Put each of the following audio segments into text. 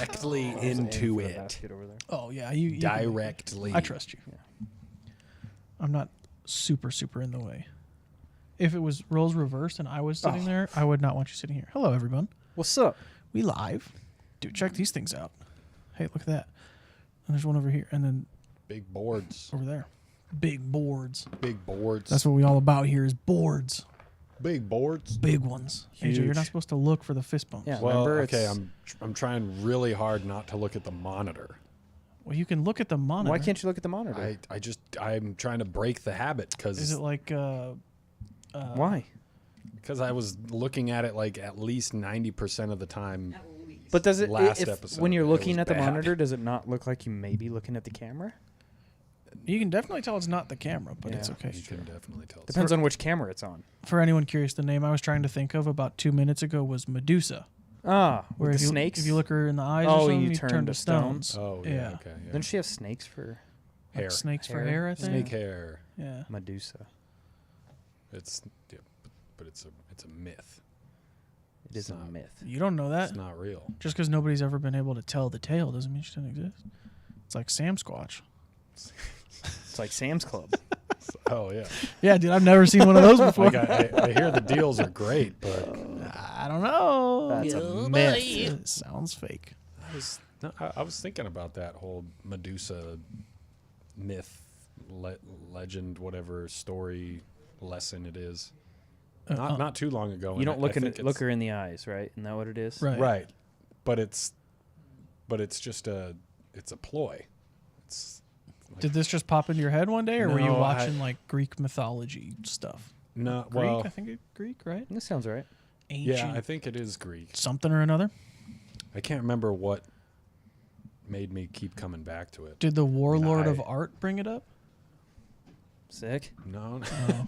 directly into it. Oh yeah, you Directly. I trust you. Yeah. I'm not super in the way. If it was roles reversed and I was sitting there, I would not want you sitting here. Hello, everyone. What's up? We live. Dude, check these things out. Hey, look at that. And there's one over here, and then Big boards. over there. Big boards. Big boards. That's what we all about here is boards. Big boards. Big ones. AJ, you're not Huge. supposed to look for the fist bumps. Yeah. Well, Remember, okay, it's- I'm trying really hard not to look at the monitor. Well, you can look at the monitor. Why can't you look at the monitor? I'm trying to break the habit Is it like Why? because I was looking at it like at least 90% of the time. But does it Last if, episode, when you're it looking was at the bad. monitor, does it not look like you may be looking at the camera? you can definitely tell it's not the camera, but it's Yeah. okay. You can definitely tell. Depends on which camera it's on. For anyone curious, the name I was trying to think of about 2 minutes ago was Medusa. Ah, Where with if the you, snakes. If you look her in the eyes or Oh, something, you you turn turn to to stones. Oh, yeah. Yeah. Okay. Yeah. Doesn't she have snakes for Like Hair. snakes for Hair? hair, I think. Snake hair. Yeah. Medusa? It's but it's a myth. It is a not- myth. You don't know that. It's not real. Just because nobody's ever been able to tell the tale doesn't mean she doesn't exist. It's like Sam Squatch. It's like Sam's Club. Oh yeah. Yeah, dude, I've never seen one of those before. Like I hear the deals are great, but I don't know. That's a myth. It sounds fake. I was thinking about that whole Medusa myth, legend, whatever story lesson it is. Not too long ago. You and don't I look think look her in the eyes, right? Isn't that what it is? Right. right, but it's just it's a ploy. It's Did this just pop into your head one day, or were you No, watching like Greek mythology stuff? no Greek, well I think it's Greek, right? This sounds right. Ancient yeah, I think it is Greek. something or another. I can't remember what made me keep coming back to it. Did the Warlord of I- Art bring it up? Sick. No, Oh.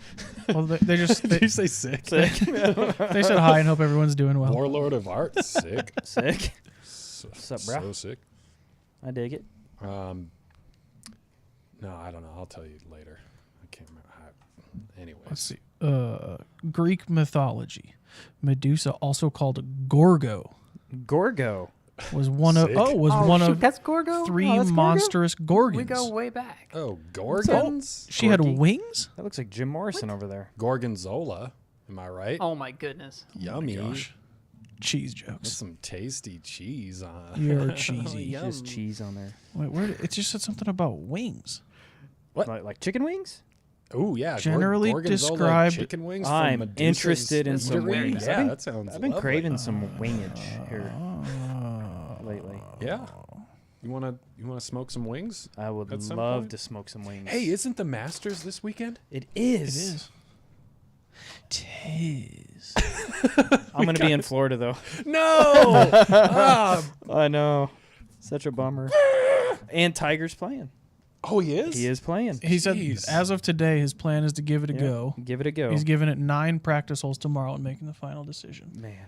Well, they just did you say sick? Sick. they said hi and hope everyone's doing well. Warlord of Art, sick. Sick. So, What's up, brah? So sick. I dig it. No, I don't know. I'll tell you later. I can't remember. Anyways. Let's see. Greek mythology. Medusa, also called Gorgo, Gorgo. was one of Sick. one of that's Gorgo. three Oh, that's Gorgo? monstrous gorgons. We go way back. Oh, Gorgons? She had Gorky. wings. That looks like Jim Morrison over there. Gorgonzola. Am I right? Oh my goodness. Yummy. Gosh. Cheese That's jokes. some tasty cheese on. You're cheesy. Just cheese on there. Wait, where? It just said something about wings. What? Like chicken wings? Oh, yeah. Generally Gorgonzola described- chicken wings from I'm Medusa's interested in some eatery? wings. Yeah, that sounds I've been lovely. craving some wingage here lately. Yeah. You wanna smoke some wings? I would At some love point? to smoke some wings. Hey, isn't the Masters this weekend? It It is. is. Tis. I'm going to be in Florida, though. No. I know. Such a bummer. And Tiger's playing. Oh, he is. He is playing. He said, Jeez. as of today, his plan is to give it a Yeah, go. Give it a go. He's giving it 9 practice holes tomorrow and making the final decision. Man.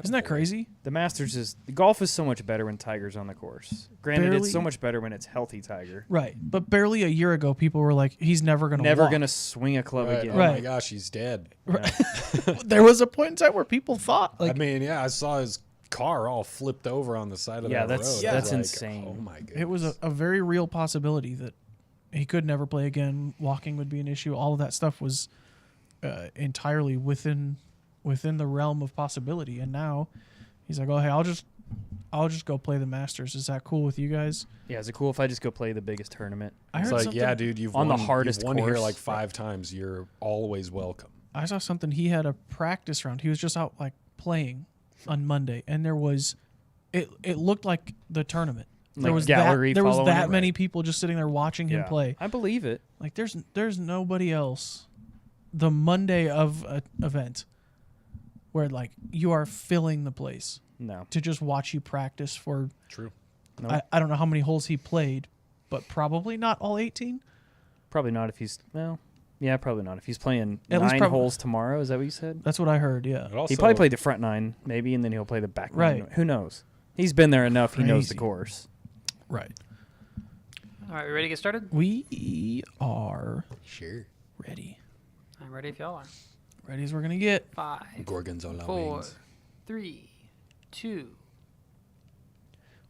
Isn't that crazy? The Masters is... Golf is so much better when Tiger's on the course. Granted, Barely- it's so much better when it's healthy Tiger. Right. But barely a year ago, people were like, he's never going to Never walk. going to swing a club Right. again. Oh my Right. gosh, he's dead. There was a point in time where people thought, like, I mean, yeah, I saw his car all flipped over on the side of Yeah, that that's- road. I that's was insane. Oh my goodness. it was a very real possibility that he could never play again. Walking would be an issue. All of that stuff was entirely within the realm of possibility. And now he's like, oh, hey, I'll just go play the Masters. Is that cool with you guys? Yeah, is it cool if I just go play the biggest tournament? I It's heard like, something. yeah, dude, you've On the won, hardest you've won here course. like 5 times. You're always welcome. I saw something. He had a practice round. He was just out like playing on Monday, and there was, it looked like the tournament. There Like was gallery there was following that it? many people just sitting there watching him play. I believe it. Like there's nobody else. The Monday of an event where like you are filling the place No. to just watch you practice for. True. No. I don't know how many holes he played, but probably not all 18. Probably not if he's... Well, yeah, probably not. If he's playing At least 9 holes tomorrow, is that what you said? That's what I heard. Yeah. But also, He probably played the front 9, maybe, and then he'll play the back 9. Right. Who knows? He's been there enough. He knows the Crazy. course. Right. All right, we ready to get started? We are Sure. ready. I'm ready if y'all are. Ready as we're gonna get. 5, Gorgonzola 4, wings. 3, 2.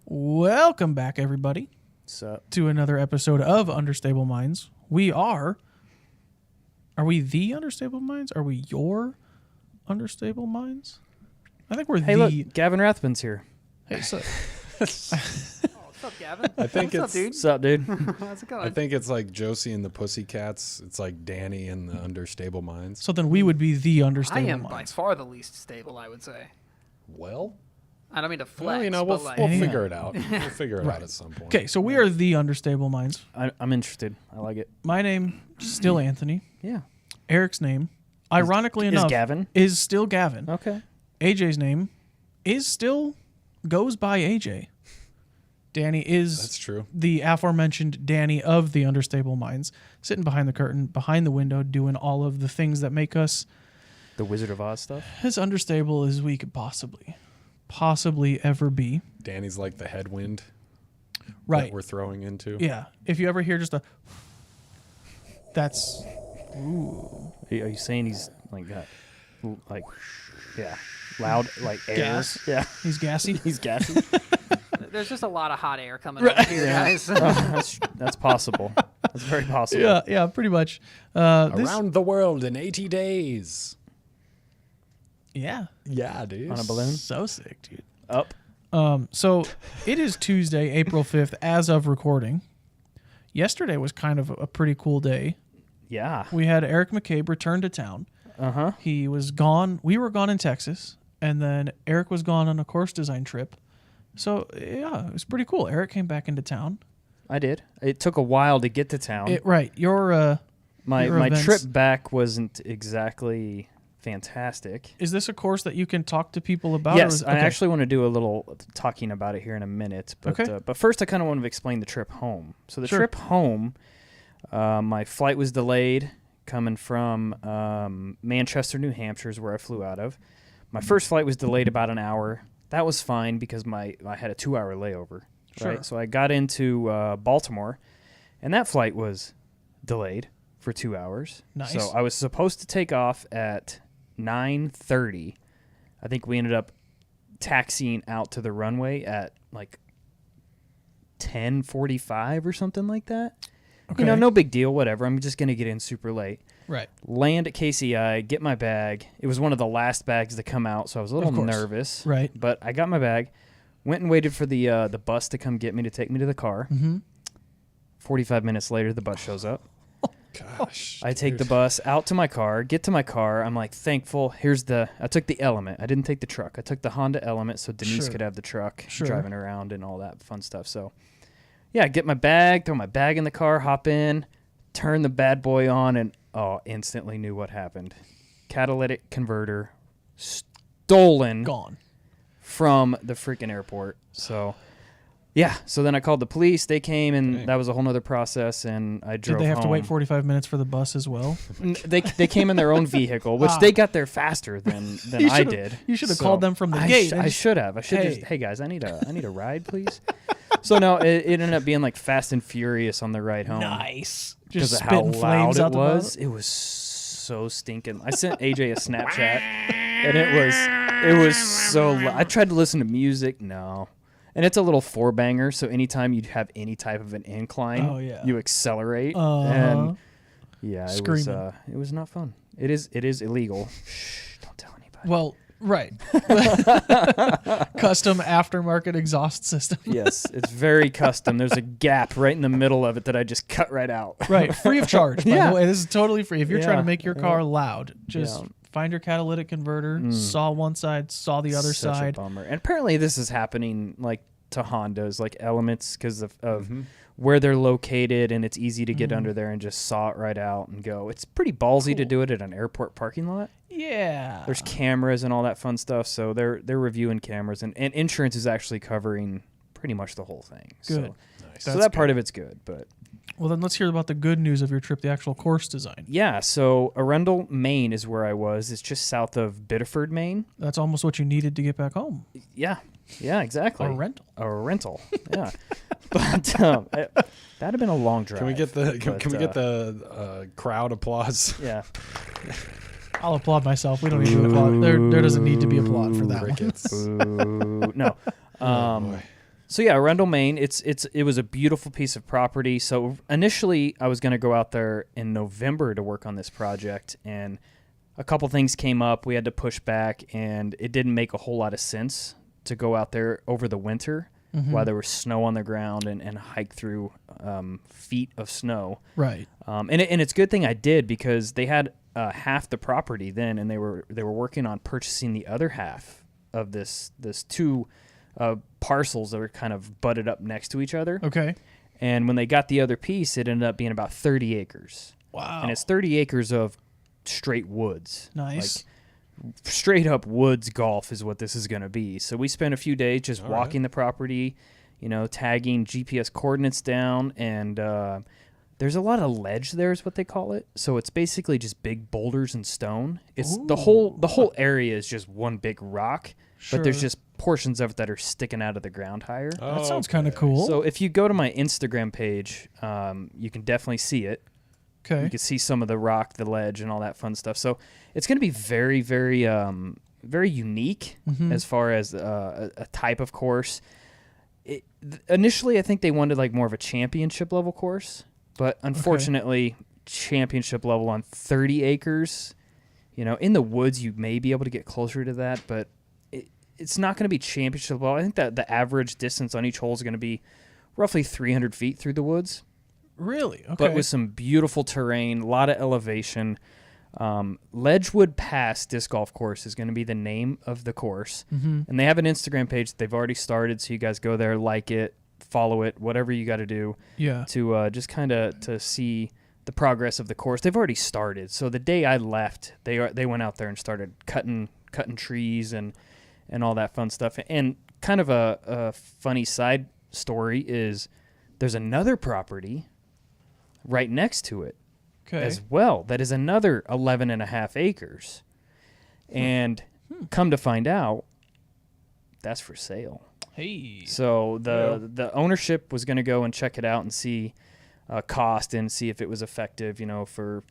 Welcome back, everybody, So to another episode of Understable Minds. Are we the Understable Minds? Are we your Understable Minds? I think we're hey, the... look, Gavin Rathbun's here. Hey, so... What's up, Gavin? I think What's it's up, dude? What's up, dude? How's it going? I think it's like Josie and the Pussycats. It's like Danny and the Understable Minds. So then we would be the I Understable am by Minds. far the least stable, I would say. Well, I don't mean to flex, well, you know, but we'll like, we'll Hang figure on. it out. We'll figure it out at some point. Okay, so we are the Understable Minds. I'm interested. I like it. My name, still Anthony. Yeah. Eric's name, ironically Is enough, Gavin? is still Gavin. Okay. AJ's name is still goes by AJ. Danny is That's true. the aforementioned Danny of the Understable Minds, sitting behind the curtain, behind the window, doing all of the things that make us The Wizard of Oz stuff. as understable as we could possibly ever be. Danny's like the headwind Right. that we're throwing into. Yeah. If you ever hear just a... That's... Are you saying he's like got, like, yeah, loud, like air? Gas. Yeah. He's gassy. He's gassy. there's just a lot of hot air coming over here, guys. That's possible. That's very possible. Yeah, pretty much. This, Around the world in 80 days. yeah. Yeah, dude. On a balloon. So sick, dude. Up. So it is Tuesday, April 5th, as of recording. Yesterday was kind of a pretty cool day. Yeah. We had Eric McCabe return to town. Uh-huh. He was gone. We were gone in Texas, and then Eric was gone on a course design trip. So, yeah, it was pretty cool. Eric came back into town. I did. It took a while to get to town. Right. Your my events- trip back wasn't exactly fantastic. is this a course that you can talk to people about? Yes, or I actually want to do a little talking about it here in a minute. But, Okay. But first, I kind of want to explain the trip home. So the Sure. trip home, my flight was delayed coming from Manchester, New Hampshire is where I flew out of. My first flight was delayed about an hour. That was fine because I had a 2-hour layover. Sure. Right? So I got into Baltimore, and that flight was delayed for 2 hours. Nice. So I was supposed to take off at 9:30. I think we ended up taxiing out to the runway at like 10:45 or something like that. Okay. You know, no big deal, whatever. I'm just going to get in super late. Right. Land at KCI, get my bag. It was one of the last bags to come out, so I was a little course. nervous. Right. But I got my bag, went and waited for the bus to come get me to take me to the car. Mm-hmm. 45 minutes later, the bus shows up. Gosh. I take the dude. bus out to my car, get to my car. I'm like, thankful. I took the Element. I didn't take the truck. I took the Honda Element so Denise Sure. could have the truck Sure. driving around and all that fun stuff. So, yeah, get my bag, throw my bag in the car, hop in, turn the bad boy on, and instantly knew what happened. Catalytic converter stolen Gone. from the freaking airport. So, yeah. So then I called the police. They came, and Dang. that was a whole nother process. And I drove. Did they have to wait home. 45 minutes for the bus as well? They came in their own vehicle, which they got there faster than You I should've- did. you should've So called them from the I gate I and should have. I should hey. just. Hey guys, I need a ride, please. So no, it ended up being like Fast and Furious on the ride home. Nice. Because Just of how spitting loud flames it out the was. bottom. It was so stinking. I sent AJ a Snapchat, and it was so loud. I tried to listen to music. No. And it's a little 4-banger, so anytime you have any type of an incline, Oh, yeah. you accelerate. Uh-huh. And yeah, Screaming. it was not fun. It is illegal. Shh, don't tell anybody. Well, right. Custom aftermarket exhaust system. Yes, it's very custom. There's a gap right in the middle of it that I just cut right out. Right. Free of charge, by Yeah. the way. This is totally free. If you're trying Yeah, to make your car loud, just Yeah. find your catalytic converter, saw one side, saw the other Such side. a bummer. And apparently this is happening like to Hondas, like Elements, because of where they're located, and it's easy to get under there and just saw it right out and go. It's pretty ballsy to do it at an airport parking lot. Yeah. There's cameras and all that fun stuff, so they're reviewing cameras, and insurance is actually covering pretty much the whole thing. Good. So, Nice. so that part of it's good, but Well, then let's hear about the good news of your trip, the actual course design. yeah. So Arundel, Maine is where I was. It's just south of Biddeford, Maine. That's almost what you needed to get back home. Yeah, exactly. A rental. A rental. Yeah, but that'd have been a long drive. Can we get the can, but, can we get the crowd applause? Yeah. I'll applaud myself. We don't need to applaud. There doesn't need to be applaud for that one. Crickets. Boo. No. Oh, boy. So yeah, Arundel, Maine. It was a beautiful piece of property. So initially, I was going to go out there in November to work on this project, and a couple things came up. We had to push back, and it didn't make a whole lot of sense to go out there over the winter while there was snow on the ground and hike through feet of snow. Right. And it's a good thing I did, because they had half the property then, and they were working on purchasing the other half of this two parcels that are kind of butted up next to each other. Okay. And when they got the other piece, it ended up being about 30 acres. Wow. And it's 30 acres of straight woods. Nice. Like, straight up woods golf is what this is going to be. So we spent a few days just walking the property, tagging GPS coordinates down, and there's a lot of ledge there is what they call it. So it's basically just big boulders and stone. It's the whole area is just one big rock, but there's just portions of it that are sticking out of the ground higher. That sounds kind of cool. So if you go to my Instagram page, you can definitely see it. Okay. You can see some of the rock, the ledge, and all that fun stuff. So it's going to be very, very, very unique as far as a type of course. Initially, I think they wanted like more of a championship level course, but unfortunately, championship level on 30 acres. In the woods, you may be able to get closer to that, but it's not going to be championship level. I think that the average distance on each hole is going to be roughly 300 feet through the woods. Really? Okay. But with some beautiful terrain, a lot of elevation. Ledgewood Pass Disc Golf Course is going to be the name of the course. And they have an Instagram page that they've already started, so you guys go there, like it, follow it, whatever you got to do to just kind of to see the progress of the course. They've already started. So the day I left, they went out there and started cutting trees and all that fun stuff. And kind of a funny side story is there's another property right next to it as well that is another 11 and a half acres. And come to find out, that's for sale. Hey. So the ownership was going to go and check it out and see cost and see if it was effective, for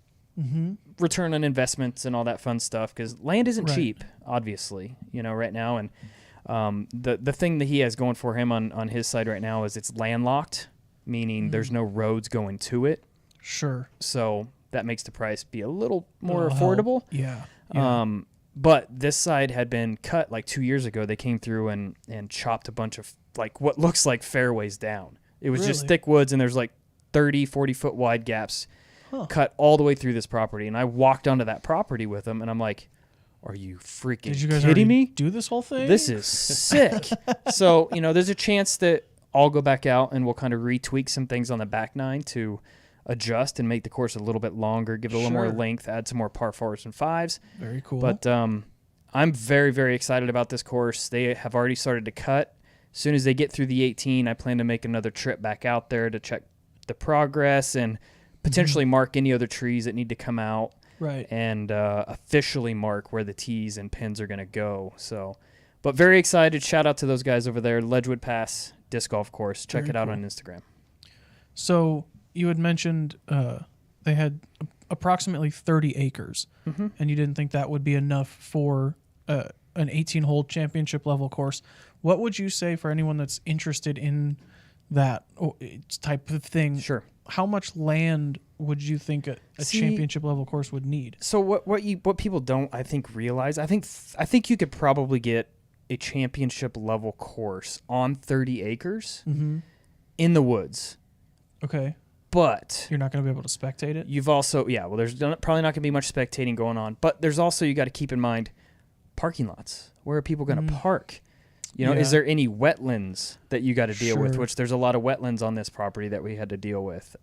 return on investments and all that fun stuff, because land isn't cheap, obviously, right now. And the thing that he has going for him on his side right now is it's landlocked, meaning there's no roads going to it. Sure. So that makes the price be a little more affordable. Yeah. But this side had been cut like 2 years ago. They came through and chopped a bunch of like what looks like fairways down. It was just thick woods, and there's like 30, 40 foot wide gaps cut all the way through this property. And I walked onto that property with them, and I'm like, are you freaking Did you guys kidding me? do this whole thing? This is sick. So, there's a chance that I'll go back out and we'll kind of retweak some things on the back nine to adjust and make the course a little bit longer, give it a little more length, add some more par fours and fives. Very cool. But I'm very, very excited about this course. They have already started to cut. As soon as they get through the 18, I plan to make another trip back out there to check the progress and potentially mark any other trees that need to come out. Right. And officially mark where the tees and pins are going to go. So, but very excited. Shout out to those guys over there, Ledgewood Pass Disc Golf Course. Check it out on Instagram. So you had mentioned they had approximately 30 acres, and you didn't think that would be enough for an 18-hole championship level course. What would you say for anyone that's interested in that type of thing? Sure. How much land would you think a championship level course would need? So what people don't, I think, realize, I think you could probably get a championship level course on 30 acres in the woods. Okay. But you're not going to be able to spectate it? You've also, there's probably not going to be much spectating going on. But there's also, you got to keep in mind, parking lots. Where are people going to park? Is there any wetlands that you got to deal with? Which there's a lot of wetlands on this property that we had to deal with.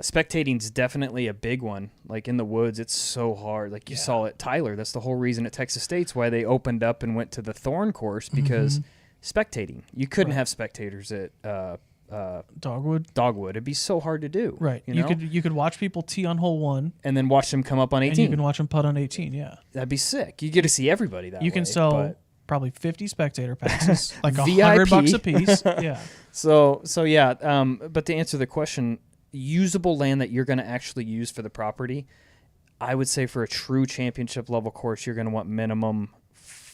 Spectating's definitely a big one. Like in the woods, it's so hard. Like you saw at Tyler. That's the whole reason at Texas State's why they opened up and went to the Thorn course, because spectating. You couldn't have spectators at Dogwood. It'd be so hard to do. Right. You could watch people tee on hole 1 and then watch them come up on 18. And you can watch them putt on 18. Yeah. That'd be sick. You get to see everybody that way. You can sell probably 50 spectator passes, like VIP. $100 a piece. Yeah. So yeah. But to answer the question, usable land that you're going to actually use for the property, I would say for a true championship level course, you're going to want minimum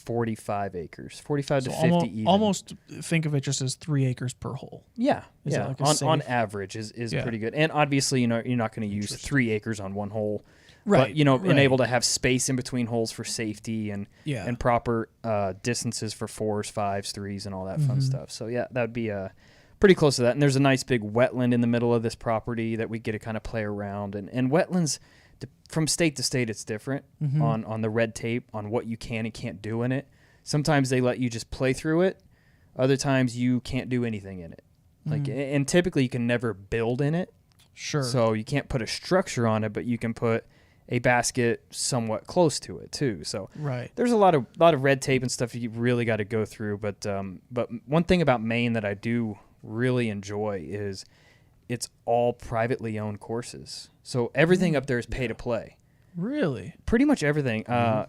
45 acres, 45 to So 50 even. almost think of it just as 3 acres per hole. Yeah, Is it yeah. like a On safe- average is Yeah. pretty good. And obviously, you're not going to use 3 acres on one hole. Right, But, and right. able to have space in between holes for safety and Yeah. and proper distances for 4s, 5s, 3s, and all that fun stuff. So, yeah, that would be pretty close to that. And there's a nice big wetland in the middle of this property that we get to kind of play around. And wetlands, from state to state, it's different on the red tape on what you can and can't do in it. Sometimes they let you just play through it. Other times you can't do anything in it. And typically you can never build in it. Sure. So you can't put a structure on it, but you can put a basket somewhat close to it too. So right. there's a lot of red tape and stuff you really got to go through. But one thing about Maine that I do really enjoy is it's all privately owned courses. So everything up there is pay to play. Really? Pretty much everything.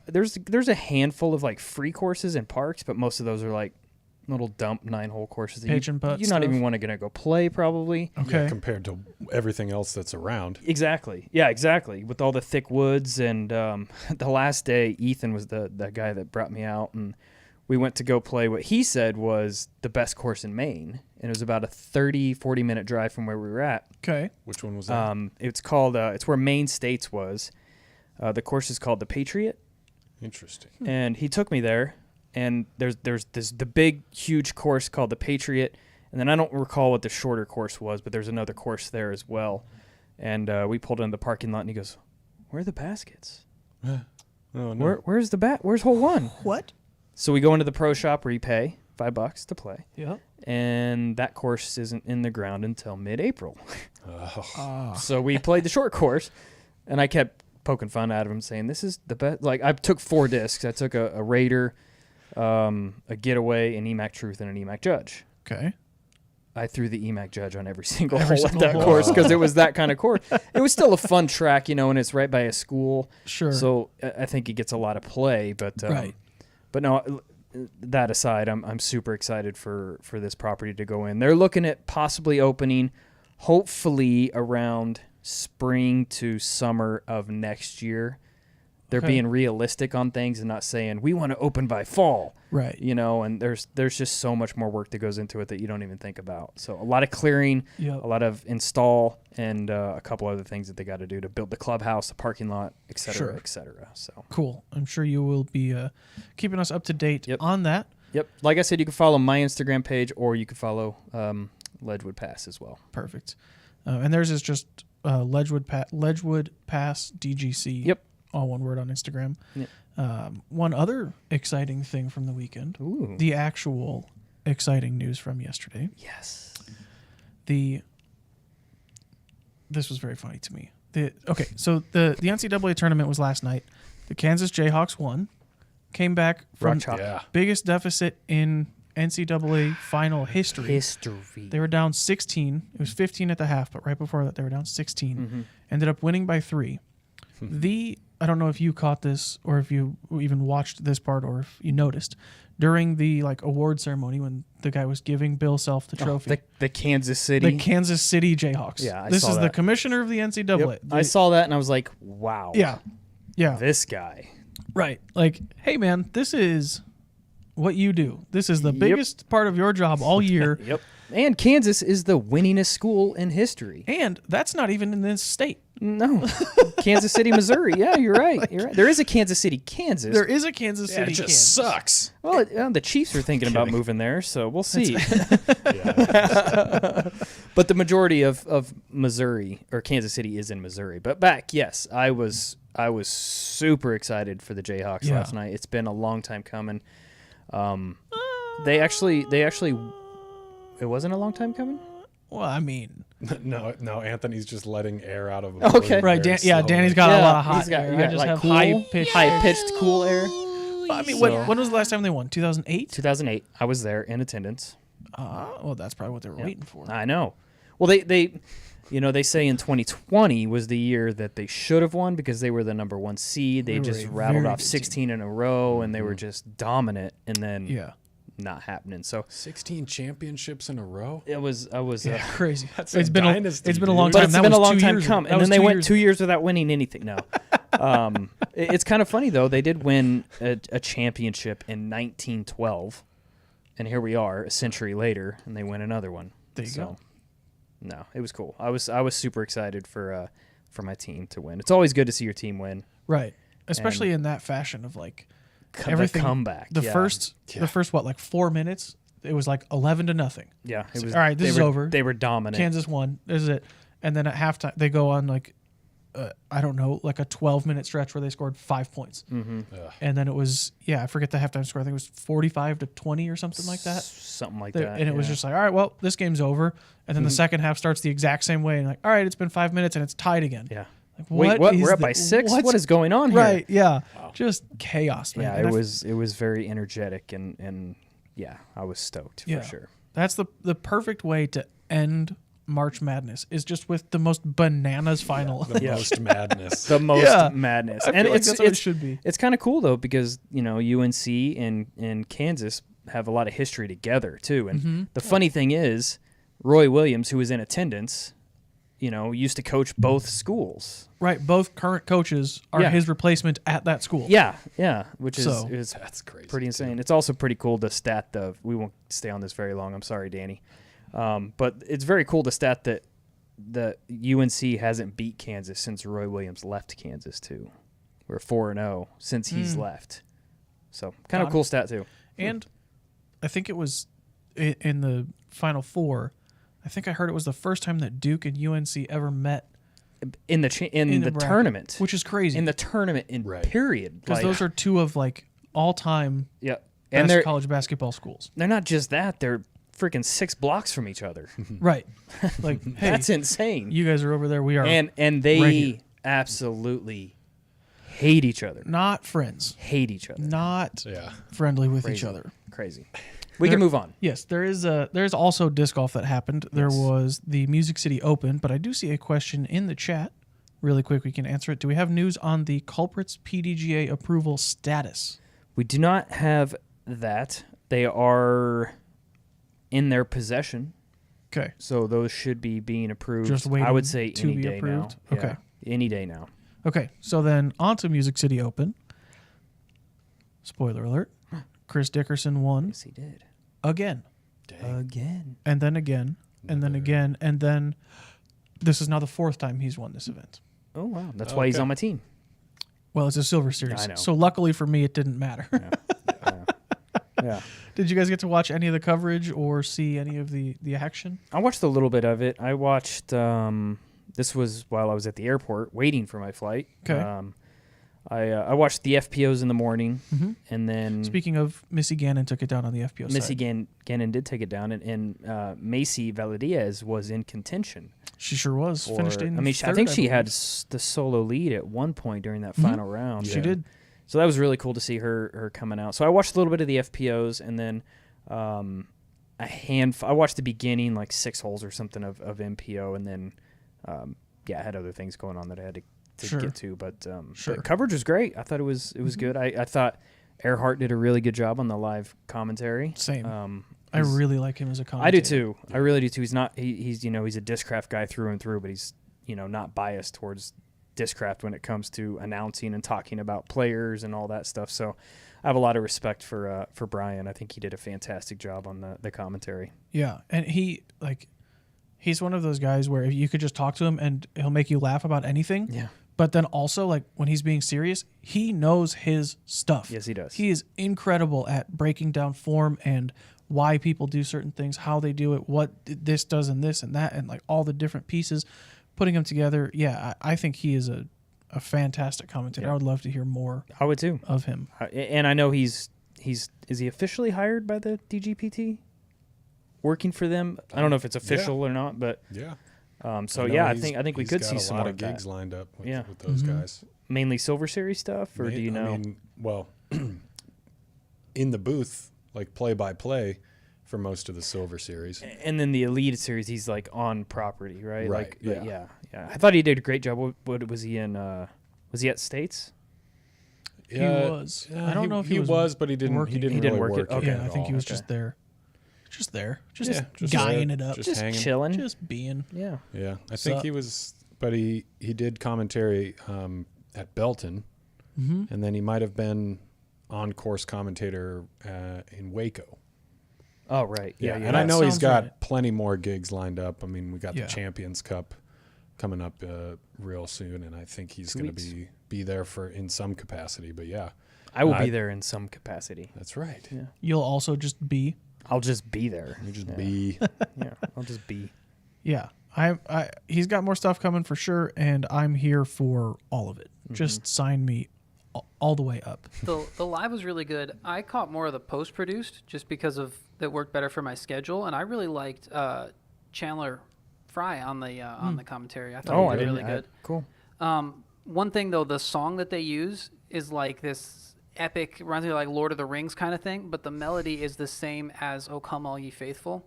There's a handful of like free courses in parks, but most of those are like little dump 9-hole courses that Pitch and putt you're not stuff? even want to gonna go play probably. Okay. Yeah, compared to everything else that's around. Exactly. Yeah, exactly. With all the thick woods and the last day, Ethan was the guy that brought me out, and we went to go play what he said was the best course in Maine, and it was about a 40 minute drive from where we were at. Okay. Which one was that? It's called it's where Maine States was. The course is called the Patriot. Interesting. And he took me there, and there's the big huge course called the Patriot, and then I don't recall what the shorter course was, but there's another course there as well. And we pulled into the parking lot, and he goes, "Where are the baskets? Oh, no. Where's hole 1?" What? So we go into the pro shop where you pay $5 to play, Yeah. and that course isn't in the ground until mid-April. Oh. So we played the short course, and I kept poking fun out of him, saying, "This is the best." Like, I took 4 discs. I took a Raider, a Getaway, an EMAC Truth, and an EMAC Judge. Okay. I threw the EMAC Judge on every single Every hole at single that hole. course because it was that kind of course. It was still a fun track, and it's right by a school. Sure. So I think it gets a lot of play. But Right. But no, that aside, I'm super excited for this property to go in. They're looking at possibly opening, hopefully around spring to summer of next year. They're Okay. being realistic on things and not saying we want to open by fall. Right. And there's just so much more work that goes into it that you don't even think about. So a lot of clearing, Yep. a lot of install, and a couple other things that they got to do to build the clubhouse, the parking lot, et cetera, Sure. et cetera. So, Cool. I'm sure you will be keeping us up to date Yep. on that. yep. Like I said, you can follow my Instagram page, or you can follow Ledgewood Pass as well. Perfect. And theirs is just Ledgewood Pass DGC. Yep. All one word on Instagram. Yep. One other exciting thing from the weekend, Ooh. the actual exciting news from yesterday. Yes. This was very funny to me. So the NCAA tournament was last night. The Kansas Jayhawks won, came back from Rock chalk. Yeah. biggest deficit in NCAA final history. They were down 16. It was 15 at the half, but right before that they were down 16. Mm-hmm. Ended up winning by 3. I don't know if you caught this or if you even watched this part or if you noticed during the award ceremony when the guy was giving Bill Self the trophy. The Kansas City. The Kansas City Jayhawks. Yeah, this saw is the that. commissioner of the NCAA. Yep. I saw that and I was like, wow. Yeah. This guy. Right. Like, hey man, this is what you do. This is the Yep. biggest part of your job all year. Yep. And Kansas is the winningest school in history. And that's not even in this state. No. Kansas City, Missouri. Yeah, you're right. You're right. There is a Kansas City, Kansas. There is a Kansas Yeah, City. it just Kansas. sucks. Well, the Chiefs are thinking about moving there, so we'll see. Yeah. But the majority of Missouri or Kansas City is in Missouri. But back, yes, I was super excited for the Jayhawks Yeah. last night. It's been a long time coming. They actually it wasn't a long time coming? Well, I mean, No, Anthony's just letting air out of a Okay. balloon right? very slowly. Danny's got a lot of hot he's got, air. you I got just like have cool, high-pitched high-pitched cool air. I mean, So- when was the last time they won? 2008? 2008. I was there in attendance. Well, that's probably what they were waiting for. I know. Well, they say in 2020 was the year that they should have won because they were the number 1 seed. They They were just a rattled very off good 16 in a row, and they were just dominant. And then Yeah. not happening. So 16 championships in a row. I was Crazy. That's it's a been dynasty, it's been a long dude. but time. it's That been a was long 2 time years coming. ago. And That then they was went 2 years 2 years without winning anything. No. It's kind of funny though. They did win a championship in 1912, and here we are a century later, and they win another one. There you go. No, it was cool. I was super excited for my team to win. It's always good to see your team win. Right. Especially in that fashion of like Everything comeback. The first what, like 4 minutes, it was like 11-0. Yeah, it was. All right, this is over. They were dominant. Kansas won. This is it. And then at halftime, they go on like, I don't know, like a 12-minute stretch where they scored 5 points. Mm-hmm. And then it was, I forget the halftime score. I think it was 45-20 or something like that. Something like that. And it was just like, all right, well, this game's over. And then the second half starts the exact same way. And like, all right, it's been 5 minutes and it's tied again. Yeah. Like, Wait, what? We're up by 6? What is going on here? Right, yeah. Wow. Just chaos, man. Yeah, it was very energetic and yeah, I was stoked for sure. That's the perfect way to end March Madness, is just with the most bananas final. The most madness. The most madness. I feel like that's what it should be. It's kind of cool though, because UNC and Kansas have a lot of history together too. And the funny thing is, Roy Williams, who was in attendance, used to coach both schools. Right, both current coaches are his replacement at that school. Yeah, which is that's crazy. Pretty insane. It's also pretty cool to stat we won't stay on this very long. I'm sorry, Danny. But it's very cool to stat that the UNC hasn't beat Kansas since Roy Williams left Kansas too. We're 4-0 since he's left. So kind of cool stat too. And I think it was in the Final Four. I think I heard it was the first time that Duke and UNC ever met in the tournament, which is crazy. In the tournament, period, because those are two of like all-time and best college basketball schools. They're not just that; they're freaking 6 blocks from each other. Right, like hey, that's insane. You guys are over there. We are, and they absolutely hate each other. Not friends. Hate each other. Not friendly with each other. Crazy. We can move on. Yes, there's also disc golf that happened. There was the Music City Open, but I do see a question in the chat. Really quick, we can answer it. Do we have news on the culprits PDGA approval status? We do not have that. They are in their possession. Okay. So those should be being approved. Just waiting I would say to any be day approved? now. Okay. Yeah, any day now. Okay, so then on to Music City Open. Spoiler alert. Chris Dickerson won. Yes, he did. Again. Dang. Again. And then again. And then again. And then this is now the 4th time he's won this event. Oh, wow. That's why he's on my team. Well, it's a Silver Series. I know. So luckily for me, it didn't matter. Yeah. Did you guys get to watch any of the coverage or see any of the action? I watched a little bit of it. I watched, this was while I was at the airport waiting for my flight. Okay. I watched the FPOs in the morning, and then... Speaking of, Missy Gannon took it down on the FPO Missy side. Gannon did take it down, and Macy Valadiaz was in contention. She sure was. Finished in I third, think she believe. had the solo lead at one point during that final round. She did. So that was really cool to see her coming out. So I watched a little bit of the FPOs, and then I watched the beginning, like 6 holes or something of MPO, and then I had other things going on that I had to get to. But the coverage was great. I thought it was good. I thought Earhart did a really good job on the live commentary. Same. I really like him as a commentator. I do too. I really do too. He's not. He's a Discraft guy through and through, but he's not biased towards Discraft when it comes to announcing and talking about players and all that stuff. So I have a lot of respect for Brian. I think he did a fantastic job on the commentary. Yeah, and he's one of those guys where if you could just talk to him and he'll make you laugh about anything. Yeah. But then also, like, when he's being serious, he knows his stuff. Yes, he does. He is incredible at breaking down form and why people do certain things, how they do it, what this does and this and that, and, like, all the different pieces, putting them together. Yeah, I think he is a fantastic commentator. Yeah. I would love to hear more I would too. of him. And I know is he officially hired by the DGPT? Working for them? I don't know if it's official or not, but yeah. I think we could see some more of gigs lined up with those Mm-hmm. guys. Mainly Silver Series stuff, or do you know? I mean, well, in the booth, like play-by-play for most of the Silver Series. And then the Elite Series, he's like on property, right? Right, Like, yeah. I thought he did a great job. What was he in? Was he at States? He was. I don't know if he was but he didn't. working. He didn't He didn't really work it? work Okay. it. Yeah, I at think he all. was just there. Just just guying there, it up. just hanging. chilling. Just being. Yeah. Yeah, I think he was, but he did commentary at Belton, and then he might have been on-course commentator in Waco. Oh, right. Yeah. And I know he's sounds got right. plenty more gigs lined up. I mean, we got Yeah. the Champions Cup coming up real soon, and I think he's 2 going weeks. to be there in some capacity. But yeah, I will be there in some capacity. that's right. Yeah. You'll also just be. I'll just be there. You just Yeah. be. Yeah, I'll just be. Yeah. He's got more stuff coming for sure, and I'm here for all of it. Just sign me all the way up. The live was really good. I caught more of the post produced just because of that worked better for my schedule, and I really liked Chandler Fry on the commentary. I thought Oh, he I did didn't. really good. Cool. One thing though, the song that they use is like this epic, reminds me of like Lord of the Rings kind of thing, but the melody is the same as "O Come All Ye Faithful."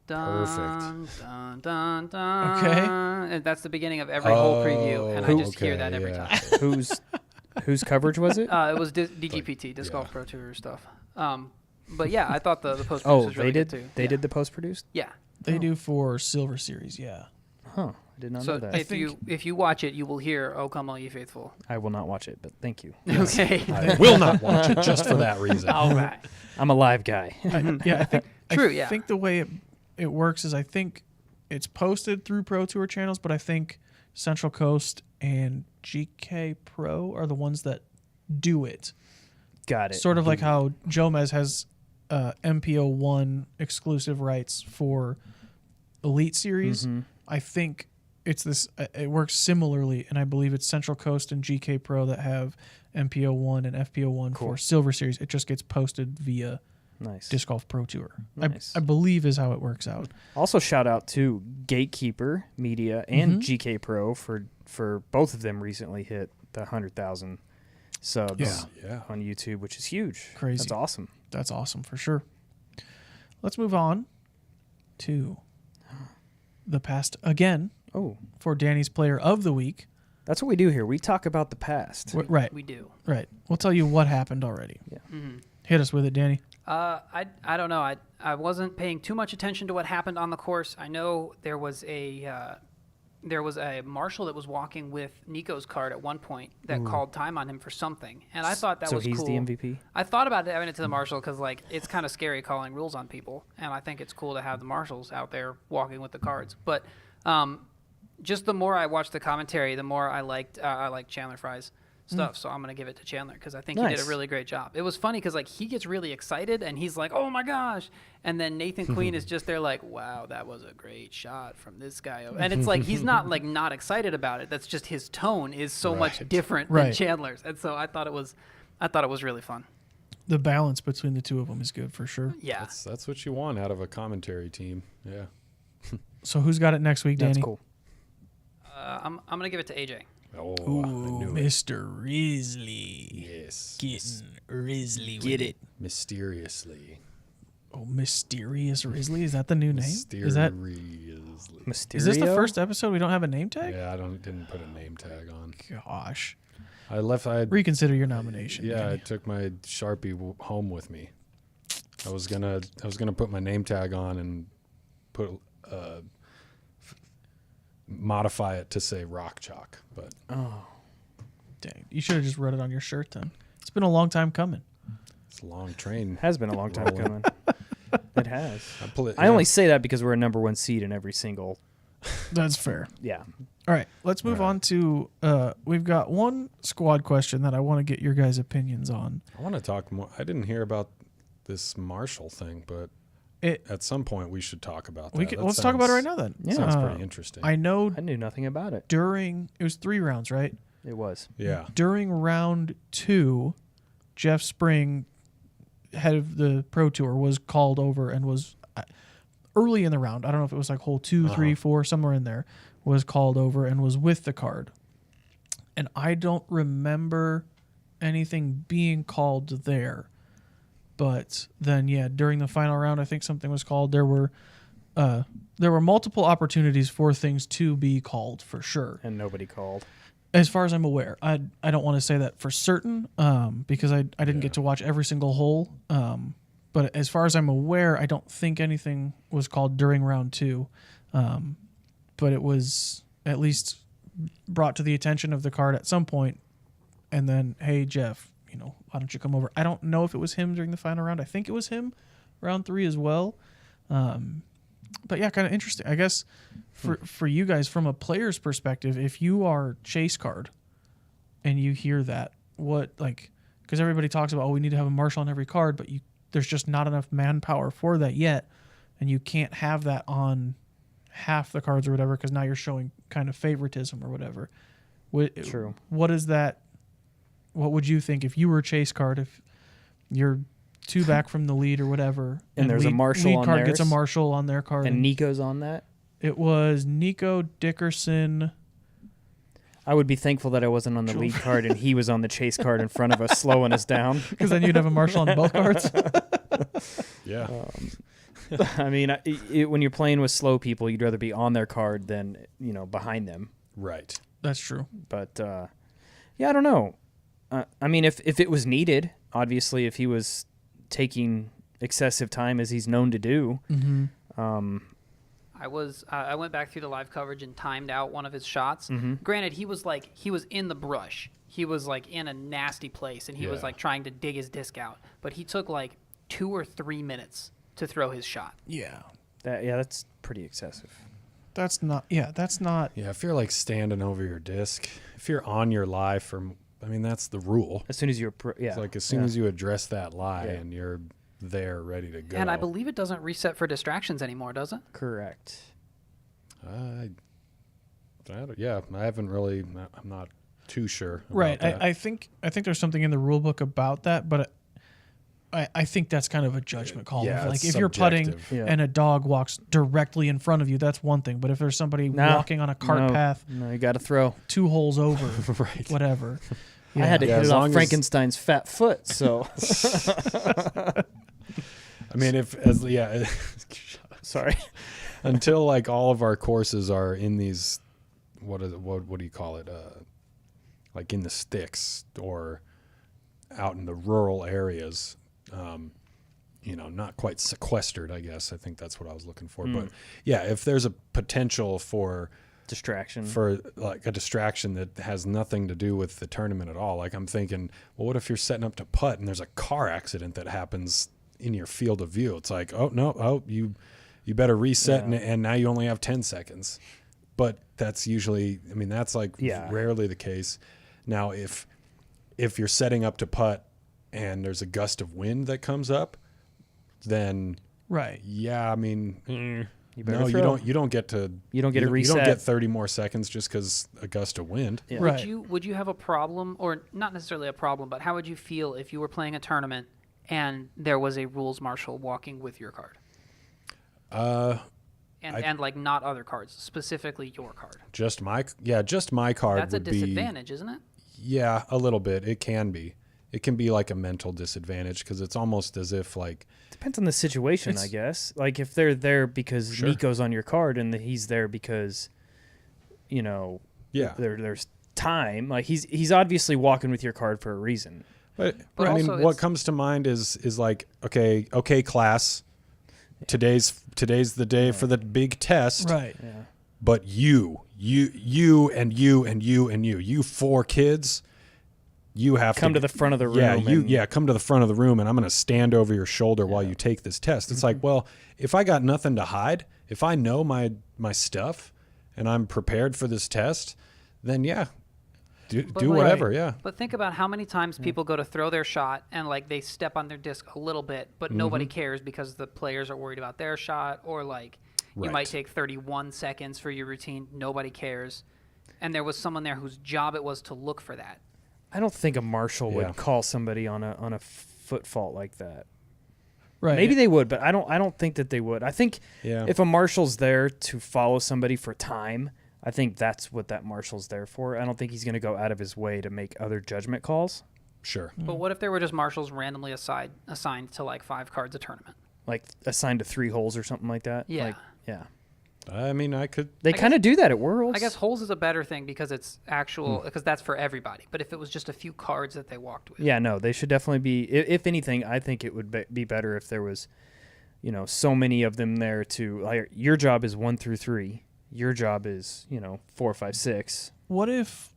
Dun, Perfect. Dun, dun, dun. Okay. And that's the beginning of every whole preview, and I Oh, just hear okay, that every yeah. time. Whose coverage was it? It was DGPT, Disc Golf yeah. Pro Tour stuff. But yeah, I thought the post Oh, was really they did. good too. They Yeah. did the post produced. Yeah. They do for Silver Series, yeah. Huh? I did not So know that. if you watch it, you will hear "O Come All Ye Faithful." I will not watch it, but thank you. Okay. I will not watch it just for that reason. All right. I'm a live guy. I think True, I yeah. think the way it works is I think it's posted through Pro Tour channels, but I think Central Coast and GK Pro are the ones that do it. Got it. Sort of like how Jomez has MPO1 exclusive rights for Elite Series. I think it's this. It works similarly, and I believe it's Central Coast and GK Pro that have MPO1 and FPO1 Cool. for Silver Series. It just gets posted via Nice. Disc Golf Pro Tour. Nice. I believe is how it works out. Also, shout out to Gatekeeper Media and GK Pro for both of them recently hit the 100,000 subs Yeah. on YouTube, which is huge. Crazy. That's awesome. That's awesome for sure. Let's move on to the past again Oh, for Danny's Player of the Week. that's what we do here. We talk about the past. Right, We do. right. We'll tell you what happened already. Mm-hmm. Hit us with it, Danny. I don't know. I wasn't paying too much attention to what happened on the course. I know there was a marshal that was walking with Nico's card at one point that called time on him for something, and I thought that so was he's cool. the MVP. I thought about having it to the marshal because like it's kind of scary calling rules on people, and I think it's cool to have the marshals out there walking with the cards. But just the more I watched the commentary, the more I liked Chandler Fry's stuff. So I'm gonna give it to Chandler because I think he did Nice. a really great job. It was funny because like he gets really excited and he's like, "Oh my gosh!" And then Nathan Queen is just there like, "Wow, that was a great shot from this guy." And it's like he's not like not excited about it. That's just his tone is so much Right. different than Right. Chandler's. And so I thought it was really fun. The balance between the two of them is good for sure. Yeah. That's what you want out of a commentary team. Yeah. So who's got it next week, Danny? That's cool. I'm gonna give it to AJ. Oh, I Ooh, knew it. Mr. Risley. Yes. Getting Risley Get with it. Mysteriously. Oh, Mysterious Risley? Is that the new name? Mysteriously. Is that Mysterio. is this the first episode we don't have a name tag? Yeah, didn't put a name tag on. Gosh. I Reconsider your nomination. Yeah, I Danny. took my Sharpie home with me. I was gonna put my name tag on and put modify it to say Rock Chalk, but Dang. You should have just wrote it on your shirt then. It's been a long time coming. it's a long train. Has been a long time Rolling. coming. It has. I only say that because we're a number one seed in every single. That's fair. Yeah. All right, let's move on to we've got one squad question that I want to get your guys' opinions on. I want to talk more. I didn't hear about this Marshall thing, but at some point we should talk about that. Let's talk about it right now then. Yeah. Sounds pretty interesting. I know I knew nothing about it. it was 3 rounds, right? It was. yeah. During round 2, Jeff Spring, head of the Pro Tour, was called over and was early in the round. I don't know if it was like hole 2, 3, 4, somewhere in there, was called over and was with the card. And I don't remember anything being called there. But then, yeah, during the final round, I think something was called. There were multiple opportunities for things to be called for sure. And nobody called. As far as I'm aware, I don't want to say that for certain because I didn't get to watch every single hole. But as far as I'm aware, I don't think anything was called during round 2. But it was at least brought to the attention of the card at some point, and then, hey, Jeff, why don't you come over? I don't know if it was him during the final round. I think it was him round 3 as well. But yeah, kind of interesting. I guess for you guys, from a player's perspective, if you are chase card and you hear that, because everybody talks about, we need to have a marshal on every card, but there's just not enough manpower for that yet, and you can't have that on half the cards or whatever, because now you're showing kind of favoritism or whatever. True. What is that? What would you think if you were a chase card, if you're 2 back from the lead or whatever, and there's a marshal lead on card theirs, gets a marshal on their card, and Nico's on that? It was Nico Dickerson. I would be thankful that I wasn't on the lead card and he was on the chase card in front of us, slowing us down. Because then you'd have a marshal on both cards. Yeah. I mean, when you're playing with slow people, you'd rather be on their card than behind them. Right. That's true. But yeah, I don't know. I mean, if it was needed, obviously, if he was taking excessive time as he's known to do. Mm-hmm. I went back through the live coverage and timed out one of his shots. Mm-hmm. Granted, he was in the brush. He was like in a nasty place, and he was like trying to dig his disc out. But he took like 2 or 3 minutes to throw his shot. Yeah. That's pretty excessive. That's not. Yeah, if you're like standing over your disc, if you're on your lie that's the rule. As soon as you're, It's like as soon as you address that lie and you're there ready to go. And I believe it doesn't reset for distractions anymore, does it? Correct. I haven't really. I'm not too sure. right. About that. I think there's something in the rule book about that, but I think that's kind of a judgment call. Yeah, Like it's if you're putting subjective. and a dog walks directly in front of you, that's one thing. But if there's somebody walking on a cart path, no, you got to throw 2 holes over, Right. whatever. I had to hit as it long off as- Frankenstein's fat foot, so I mean, sorry. until like all of our courses are in these, what do you call it? Like in the sticks or out in the rural areas. Not quite sequestered, I guess. I think that's what I was looking for. But yeah, if there's a potential for like a distraction that has nothing to do with the tournament at all. Like I'm thinking, well, what if you're setting up to putt and there's a car accident that happens in your field of view? It's like, you better reset and now you only have 10 seconds. But that's usually, that's like rarely the case. Now, if you're setting up to putt and there's a gust of wind that comes up, then Right. yeah, You better you don't get to reset. You don't get 30 more seconds just because a gust of wind. Yeah. Right. Would you have a problem, or not necessarily a problem, but how would you feel if you were playing a tournament and there was a rules marshal walking with your card? And like not other cards, specifically your card. Just my card. That's a would disadvantage, isn't it? Yeah, a little bit. It can be. It can be like a mental disadvantage because it's almost as if like. Depends on the situation, I guess. Like if they're there because Nico's on your card and he's there because, there's time. Like he's obviously walking with your card for a reason. But what comes to mind is like, okay, class. Today's the day for the big test. Right. Yeah. But you 4 kids, you have Come to the front of the room. Come to the front of the room, and I'm going to stand over your shoulder while you take this test. It's like, well, if I got nothing to hide, if I know my stuff, and I'm prepared for this test, then do whatever. Yeah. But think about how many times people go to throw their shot and like they step on their disc a little bit, but nobody cares because the players are worried about their shot, or like you might take 31 seconds for your routine. Nobody cares. And there was someone there whose job it was to look for that. I don't think a marshal would call somebody on a foot fault like that. Right. Maybe they would, but I don't think that they would. I think if a marshal's there to follow somebody for time, I think that's what that marshal's there for. I don't think he's going to go out of his way to make other judgment calls. Sure. But what if there were just marshals randomly assigned to like 5 cards a tournament? Like assigned to 3 holes or something like that? Yeah. I could. They kind of do that at Worlds. I guess holes is a better thing because it's actual, because that's for everybody. But if it was just a few cards that they walked with. Yeah, no, they should definitely be. If anything, I think it would be better if there was, so many of them there to. Like, your job is 1 through 3. Your job is 4, 5, 6. what if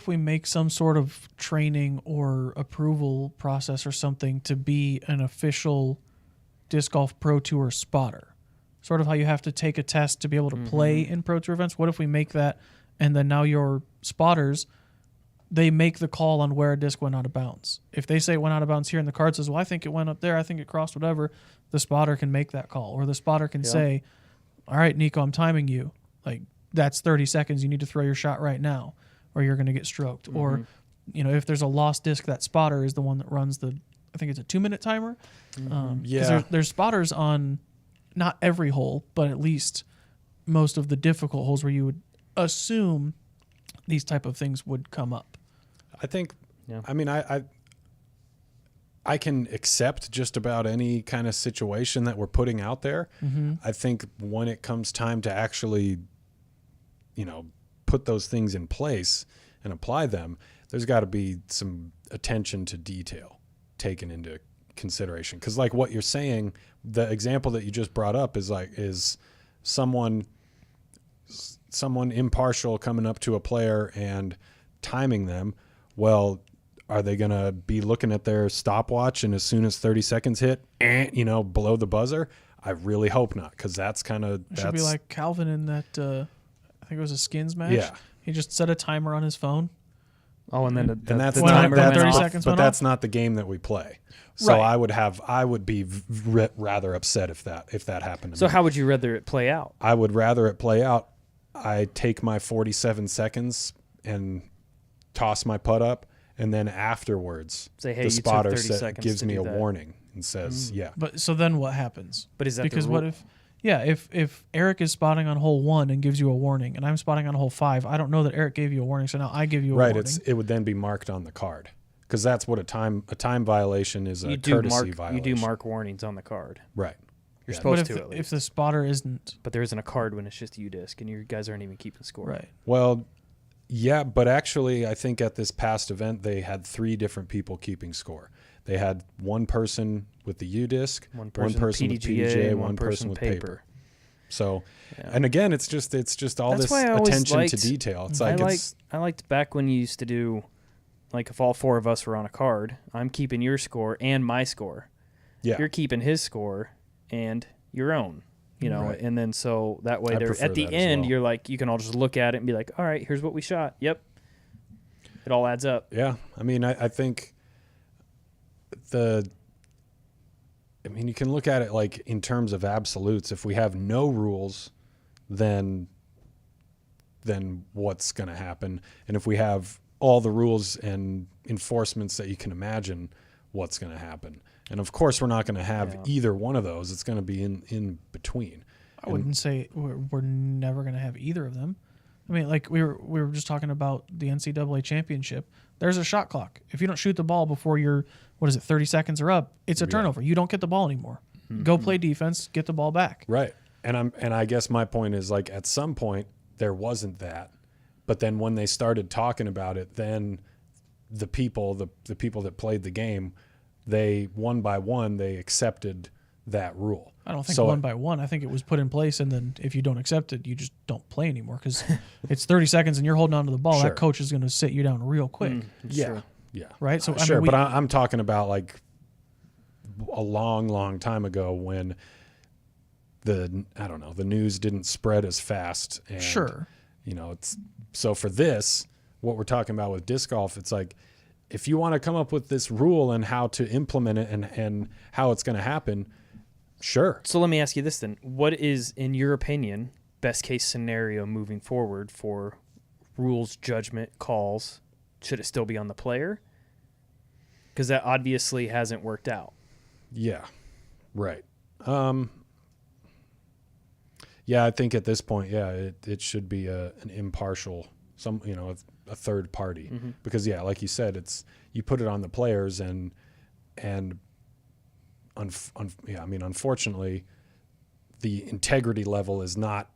we make some sort of training or approval process or something to be an official Disc Golf Pro Tour spotter? Sort of how you have to take a test to be able to play in Pro Tour events. What if we make that, and then now your spotters, they make the call on where a disc went out of bounds. If they say it went out of bounds here and the card says, well, I think it went up there, I think it crossed whatever, the spotter can make that call. Or the spotter can say, all right, Nico, I'm timing you. Like, that's 30 seconds. You need to throw your shot right now or you're going to get stroked. Or, if there's a lost disc, that spotter is the one that runs I think it's a 2-minute timer. Because there's spotters on not every hole, but at least most of the difficult holes where you would assume these type of things would come up. I think, I mean, I can accept just about any kind of situation that we're putting out there. I think when it comes time to actually, put those things in place and apply them, there's got to be some attention to detail taken into consideration. Because like what you're saying, the example that you just brought up is someone impartial coming up to a player and timing them. Well, are they going to be looking at their stopwatch and as soon as 30 seconds hit, below the buzzer? I really hope not, because that's kind of... It should be like Calvin in that, I think it was a skins match. Yeah. He just set a timer on his phone. Oh, and then that's the not, timer went 30 off. seconds but went that's off? not the game that we play. So Right. I would be rather upset if that happened to So me. how would you rather it play out? I would rather it play out. I take my 47 seconds and toss my putt up, and then afterwards, Say, hey, the you took spotter 30 seconds gives to me do a that. warning and says, "Yeah, But so then what happens? But is that Because the what rule? if Eric is spotting on hole 1 and gives you a warning, and I'm spotting on hole 5, I don't know that Eric gave you a warning, so now I give you a right." warning. It would then be marked on the card, because that's what a time violation is. A courtesy violation. You do mark warnings on the card. Right. You're Yeah. supposed But to at if least. the spotter isn't But there isn't a card when it's just U-disc, and you guys aren't even keeping score. right, Well, yeah, but actually, I think at this past event, they had 3 different people keeping score. They had one person with the U-disc, One person with with PDGA, and one person with paper. So, Yeah. and again, it's just all That's this why I always attention to liked- detail. It's I liked back when you used to do, like, if all 4 of us were on a card, I'm keeping your score and my score. yeah, You're keeping his score and your own, Right. and then so that way I they're prefer at the that as end, well. you're like, you can all just look at it and be like, all right, here's what we shot. Yep. It all adds up. yeah. I mean, I think you can look at it like in terms of absolutes. If we have no rules, then what's going to happen? And if we have all the rules and enforcements that you can imagine, what's going to happen? And of course, we're not going to have either one of those. It's going to be in between. I wouldn't say we're never going to have either of them. I mean, like we were just talking about the NCAA championship. There's a shot clock. If you don't shoot the ball before your 30 seconds are up, it's a turnover. You don't get the ball anymore. Go play defense, get the ball back. Right. And I guess my point is, like, at some point there wasn't that, but then when they started talking about it, then the people that played the game, they one by one they accepted that rule. I don't think So- one by one. I think it was put in place, and then if you don't accept it, you just don't play anymore because it's 30 seconds and you're holding on to the ball. Sure. That coach is going to sit you down real quick, Yeah. Yeah. right? So Sure, I mean, but I'm talking about like a long, long time ago when the news didn't spread as fast. And, sure. it's so for this, what we're talking about with disc golf, it's like if you want to come up with this rule and how to implement it and how it's going to happen, sure. So let me ask you this then. What is, in your opinion, best case scenario moving forward for rules, judgment, calls? Should it still be on the player? Because that obviously hasn't worked out. Yeah, right. Yeah, I think at this point, it should be an impartial, a third party, because like you said, you put it on the players unfortunately, the integrity level is not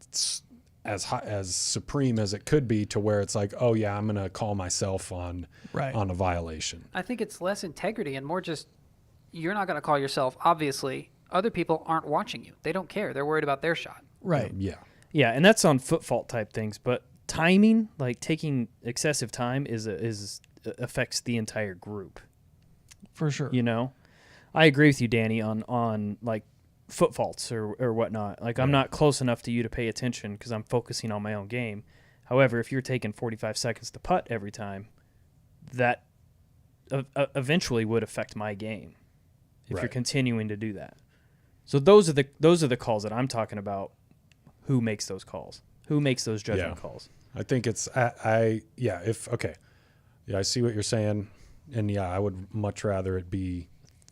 as supreme as it could be to where it's like, oh yeah, I'm gonna call myself on a violation. I think it's less integrity and more just you're not going to call yourself. Obviously, other people aren't watching you. They don't care. They're worried about their shot. Right. Yeah. Yeah, and that's on foot fault type things. But timing, like taking excessive time, affects the entire group. For sure. You know, I agree with you, Danny, on like foot faults or whatnot. Like I'm not close enough to you to pay attention because I'm focusing on my own game. However, if you're taking 45 seconds to putt every time, that eventually would affect my game if you're continuing to do that. So those are the calls that I'm talking about. Who makes those calls? Who makes those judgment calls? I think it's I see what you're saying, and I would much rather it be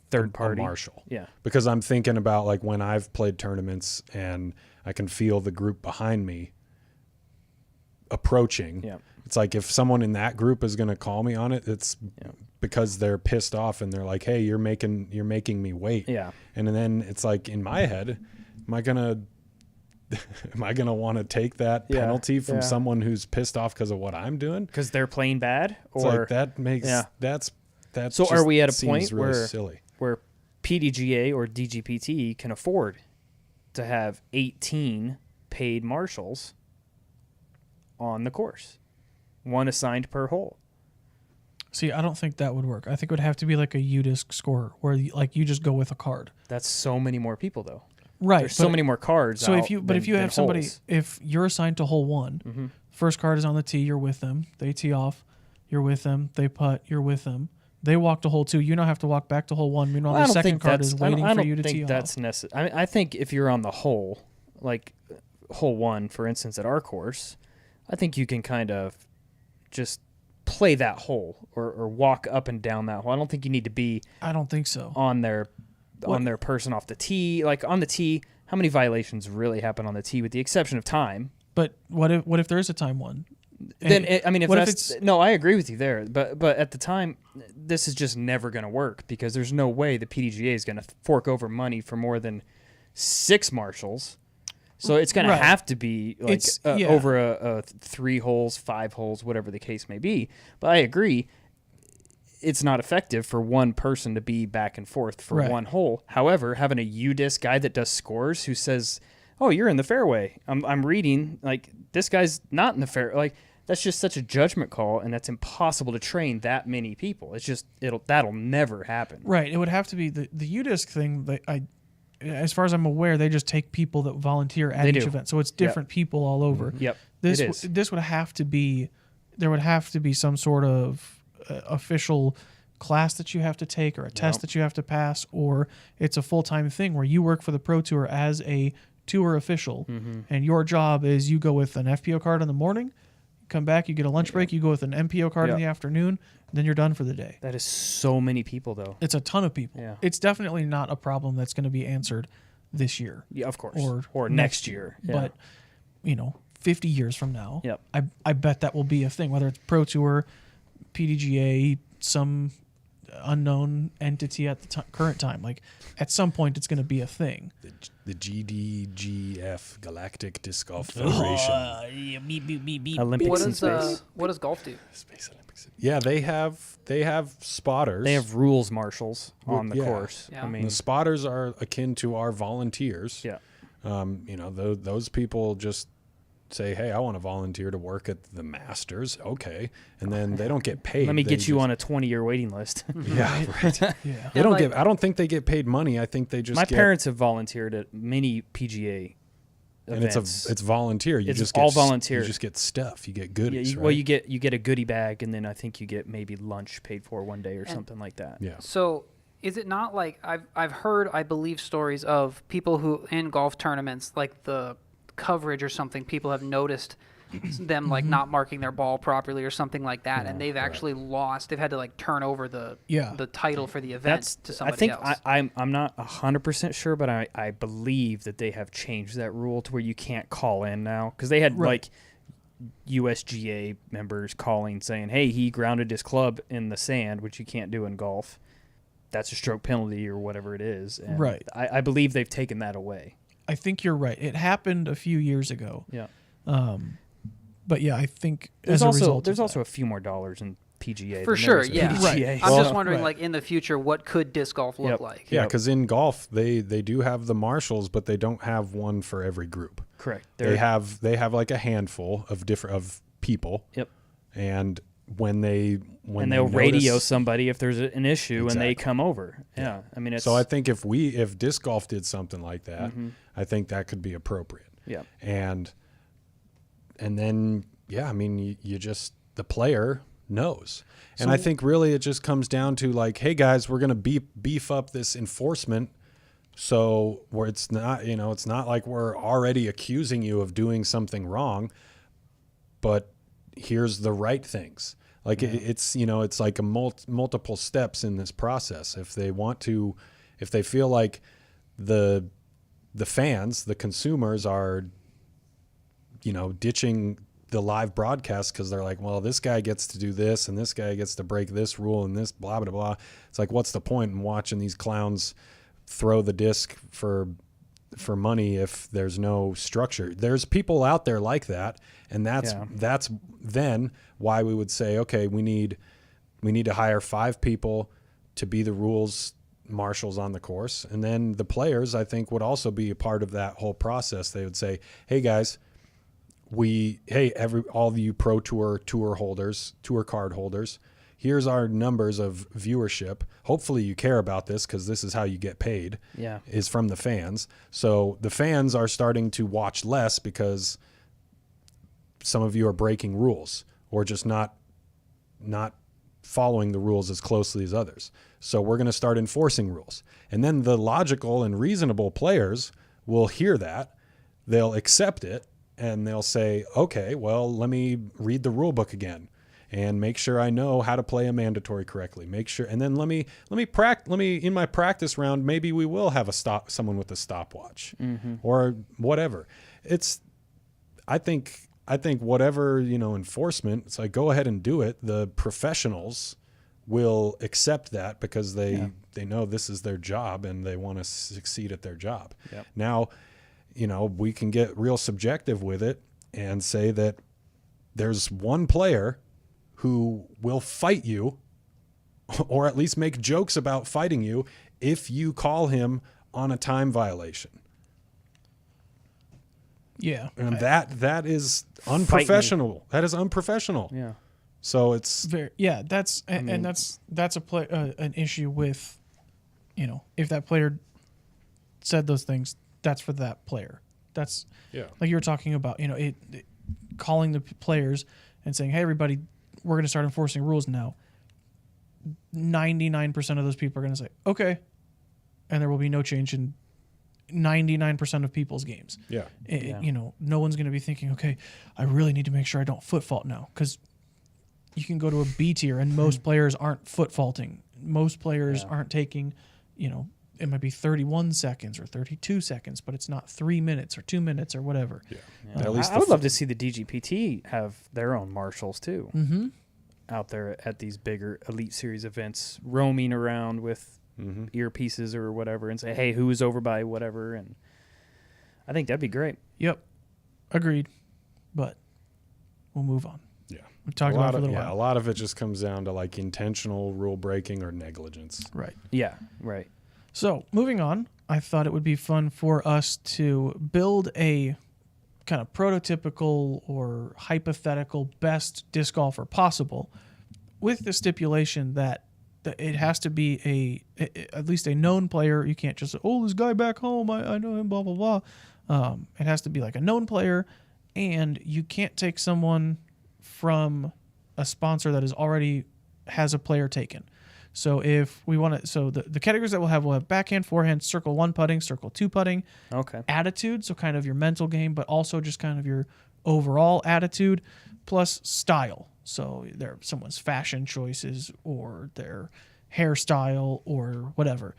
third party marshal. Yeah, because I'm thinking about like when I've played tournaments and I can feel the group behind me approaching. Yeah, it's like if someone in that group is going to call me on it, it's because they're pissed off and they're like, "Hey, you're making me wait." Yeah, and then it's like in my head, am I gonna want to take that penalty from someone who's pissed off because of what I'm doing? Because they're playing bad? It's or like that makes that's so just are we at a seems point really where silly. where PDGA or DGPT can afford to have 18 paid marshals on the course, one assigned per hole? See, I don't think that would work. I think it would have to be like a UDisc score where you just go with a card. That's so many more people though. Right. There's so many more cards. So out if you than have somebody, holes. if you're assigned to hole one, first card is on the tee, you're with them. They tee off, you're with them. They putt, you're with them. They walk to hole two. You don't have to walk back to hole one. Meanwhile, the second card is waiting for you to tee off. That's necessary. I think if you're on the hole, like hole one, for instance, at our course, I think you can kind of just play that hole or walk up and down that hole. I don't think you need to be. I don't think so. On their person off the tee. Like on the tee, how many violations really happen on the tee with the exception of time? But what if there is a time one? Then I agree with you there. But at the time, this is just never going to work because there's no way the PDGA is going to fork over money for more than 6 marshals. So it's going to have to be like over a 3 holes, 5 holes, whatever the case may be. But I agree. It's not effective for one person to be back and forth for one hole. However, having a UDisc guy that does scores who says, "Oh, you're in the fairway." I'm reading like this guy's not in the fairway. Like that's just such a judgment call, and that's impossible to train that many people. It's just that'll never happen. Right. It would have to be the UDisc thing. As far as I'm aware, they just take people that volunteer at each event, so it's different people all over. Yep. This would have to be. There would have to be some sort of official class that you have to take or a test that you have to pass, or it's a full-time thing where you work for the Pro Tour as a tour official, and your job is you go with an FPO card in the morning, come back, you get a lunch break, you go with an MPO card in the afternoon, then you're done for the day. That is so many people, though. It's a ton of people. Yeah. It's definitely not a problem that's going to be answered this year. Yeah, of course. Or next year. Yeah. But, 50 years from now, yep. I bet that will be a thing, whether it's Pro Tour, PDGA, some unknown entity at the current time. Like, at some point, it's going to be a thing. The GDGF, Galactic Disc Golf Federation. Olympics in space. What does golf do? Space Olympics. Yeah, they have spotters. They have rules marshals on the course. Yeah. I mean, the spotters are akin to our volunteers. Yeah. Those people just say, "Hey, I want to volunteer to work at the Masters." Okay, and then they don't get paid. Let me get you on a 20-year waiting list. Yeah, right. Yeah. They don't I don't think they get paid money. I think they just. My parents have volunteered at many PGA events. And it's volunteer. You It's just all get, volunteer. You just get stuff. You get goodies. Yeah, right? well, you get a goodie bag, and then I think you get maybe lunch paid for one day or something like that. Yeah. So is it not like I've heard, I believe, stories of people who in golf tournaments, like the coverage or something, people have noticed them like not marking their ball properly or something like that, and they've actually lost. They've had to like turn over the title for the event to somebody else. I'm not 100% sure, but I believe that they have changed that rule to where you can't call in now, because they had like USGA members calling saying, "Hey, he grounded his club in the sand," which you can't do in golf. That's a stroke penalty or whatever it is. And I believe they've taken that away. I think you're right. It happened a few years ago. Yeah. But yeah, I think there's as a result there's also a few more dollars in PGA. For sure, yeah. PDGA. I'm just wondering, like in the future, what could disc golf look like? Yeah, because in golf they do have the marshals, but they don't have one for every group. Correct. They have like a handful of people. Yep. And when they'll radio somebody if there's an issue and they Exactly. come over. Yeah. I mean, it's so I think if disc golf did something like that, I think that could be appropriate. yeah. And then, yeah, I mean, you just, the player knows. And I think really it just comes down to like, hey guys, we're going to beef up this enforcement. So where it's not, it's not like we're already accusing you of doing something wrong, but here's the right things. Like it's like a multiple steps in this process. If they feel like the fans, the consumers are, ditching the live broadcast because they're like, well, this guy gets to do this and this guy gets to break this rule and this blah, blah, blah. It's like, what's the point in watching these clowns throw the disc for money if there's no structure? There's people out there like that. And that's then why we would say, okay, we need to hire 5 people to be the rules marshals on the course. And then the players, I think, would also be a part of that whole process. They would say, hey guys, all of you pro tour holders, tour card holders, here's our numbers of viewership. Hopefully you care about this because this is how you get paid. Yeah. Is from the fans. So the fans are starting to watch less because some of you are breaking rules or just not following the rules as closely as others. So we're going to start enforcing rules. And then the logical and reasonable players will hear that. They'll accept it. And they'll say, okay, well, let me read the rule book again and make sure I know how to play a mandatory correctly. Make sure, and then let me in my practice round, maybe we will have someone with a stopwatch or whatever. I think whatever, enforcement, it's like, go ahead and do it. The professionals will accept that because they know this is their job and they want to succeed at their job. Yep. Now, we can get real subjective with it and say that there's one player who will fight you or at least make jokes about fighting you if you call him on a time violation. Yeah. And that is unprofessional. That is unprofessional. Yeah. So it's that's an issue with, if that player said those things, that's for that player. That's like you were talking about, calling the players and saying, hey, everybody, we're going to start enforcing rules now. 99% of those people are going to say, okay. And there will be no change in 99% of people's games. Yeah. No one's going to be thinking, okay, I really need to make sure I don't foot fault now. Because you can go to a B tier and most players aren't foot faulting. Most players aren't taking, it might be 31 seconds or 32 seconds, but it's not 3 minutes or 2 minutes or whatever. Yeah. At least I would love to see the DGPT have their own marshals too, out there at these bigger Elite Series events, roaming around with earpieces or whatever, and say, "Hey, who is over by whatever?" And I think that'd be great. Yep, agreed. But we'll move on. Yeah, we talked about it for a little while. A lot of it just comes down to like intentional rule breaking or negligence. Right. Yeah. Right. So, moving on, I thought it would be fun for us to build a kind of prototypical or hypothetical best disc golfer possible with the stipulation that it has to be at least a known player. You can't just say, oh, this guy back home, I know him, blah, blah, blah. It has to be like a known player, and you can't take someone from a sponsor that already has a player taken. So if we want to, so the categories that we'll have backhand, forehand, circle 1 putting, circle 2 putting. Okay. Attitude, so kind of your mental game, but also just kind of your overall attitude, plus style. So there someone's fashion choices or their hairstyle or whatever.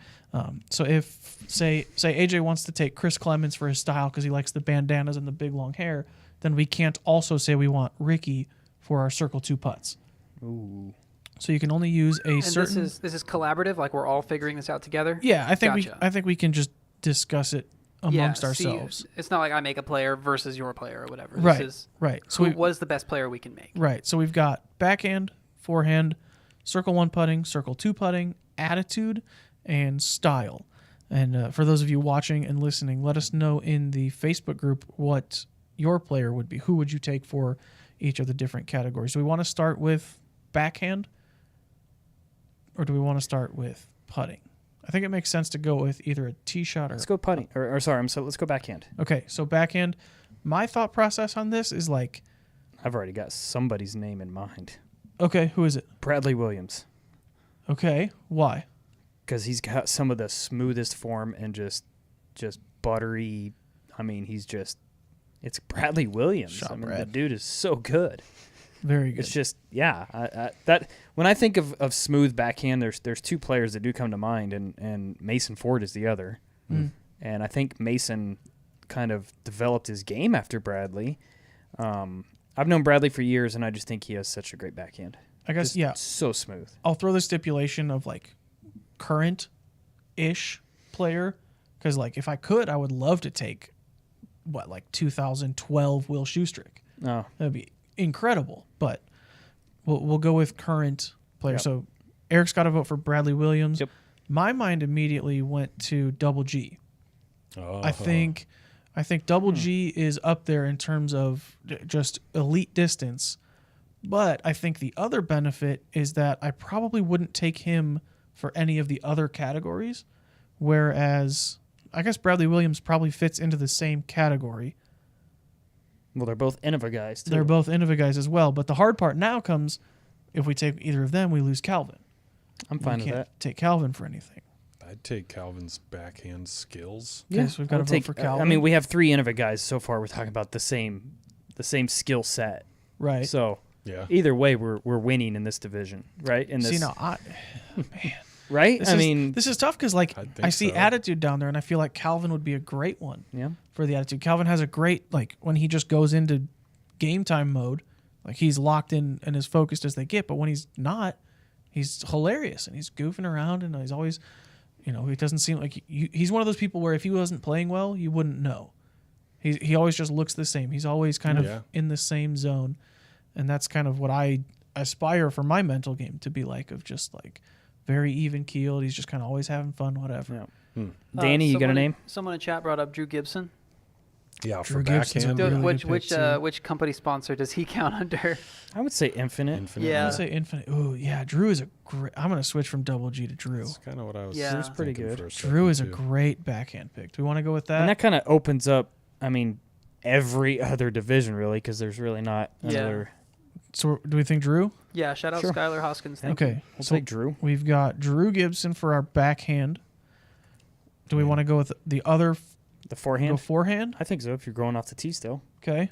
So if say AJ wants to take Chris Clemens for his style because he likes the bandanas and the big long hair, then we can't also say we want Ricky for our circle 2 putts. Ooh. So you can only use a certain. This is collaborative. Like we're all figuring this out together. Yeah, I think Gotcha. we can just discuss it amongst see, ourselves. It's not like I make a player versus your player or whatever. Right. This is right. So what is the best player we can make? Right. So we've got backhand, forehand, circle 1 putting, circle 2 putting, attitude, and style. And for those of you watching and listening, let us know in the Facebook group what your player would be. Who would you take for each of the different categories. Do we want to start with backhand, or do we want to start with putting? I think it makes sense to go with either a tee shot or. Let's go putting. Or sorry, let's go backhand. Okay, so backhand. My thought process on this is like, I've already got somebody's name in mind. okay, who is it? Bradley Williams. Okay, why? Because he's got some of the smoothest form and just buttery. I mean, it's Bradley Williams. Shot I mean, Brad. the dude is so good. Very good. It's just, that when I think of smooth backhand, there's two players that do come to mind, and Mason Ford is the other. Mm. And I think Mason kind of developed his game after Bradley. I've known Bradley for years, and I just think he has such a great backhand. I guess, Just yeah. so smooth. I'll throw the stipulation of like current-ish player, because like if I could, I would love to take like 2012 Will Schustrick. Oh, That'd be incredible. But we'll go with current player. Yep. So Eric's got to vote for Bradley Williams. Yep. My mind immediately went to Double G. Oh. I think Double G is up there in terms of just elite distance. But I think the other benefit is that I probably wouldn't take him for any of the other categories, whereas I guess Bradley Williams probably fits into the same category. well, they're both Innova guys, too. They're both Innova guys as well. But the hard part now comes if we take either of them, we lose Calvin. I'm fine we with can't that. take Calvin for anything. I'd take Calvin's backhand skills. Okay, so we've got I to would vote for Calvin. I mean, we have 3 Innova guys so far. We're talking about the same skill set. right. So Yeah. either way, we're winning in this division, right? In this, See, now, right? this is tough because like I think I see so. attitude down there, and I feel like Calvin would be a great one yeah. for the attitude. Calvin has a great like when he just goes into game time mode, like he's locked in and as focused as they get. But when he's not, he's hilarious and he's goofing around and he's always, he doesn't seem like he's one of those people where if he wasn't playing well, you wouldn't know. He always just looks the same. He's always kind Yeah. of in the same zone, and that's kind of what I aspire for my mental game to be like, of just like very even keeled. He's just kind of always having fun, whatever. Yeah. Danny, you got a someone- name? Someone in chat brought up Drew Gibson. Yeah, Drew for Gibson's a backhand. really Which good pick, too. which company sponsor does he count under? I would say Infinite. Infinite. Yeah. I'd say Infinite. Ooh, yeah. Drew is a great. I'm gonna switch from Double G to Drew. That's kind of what I was. Yeah. Drew's pretty thinking good. for a Drew is a second, too. great backhand pick. Do we want to go with And that? that kind of opens up, I mean, every other division, really, because there's really not Yeah. another. So do we think Drew? Yeah, shout out Sure. Skylar Hoskins. Thank Okay. We'll So take Drew. we've got Drew Gibson for our backhand. Do we want to go with the other The go forehand? forehand? I think so, if you're going off the tee still. Okay.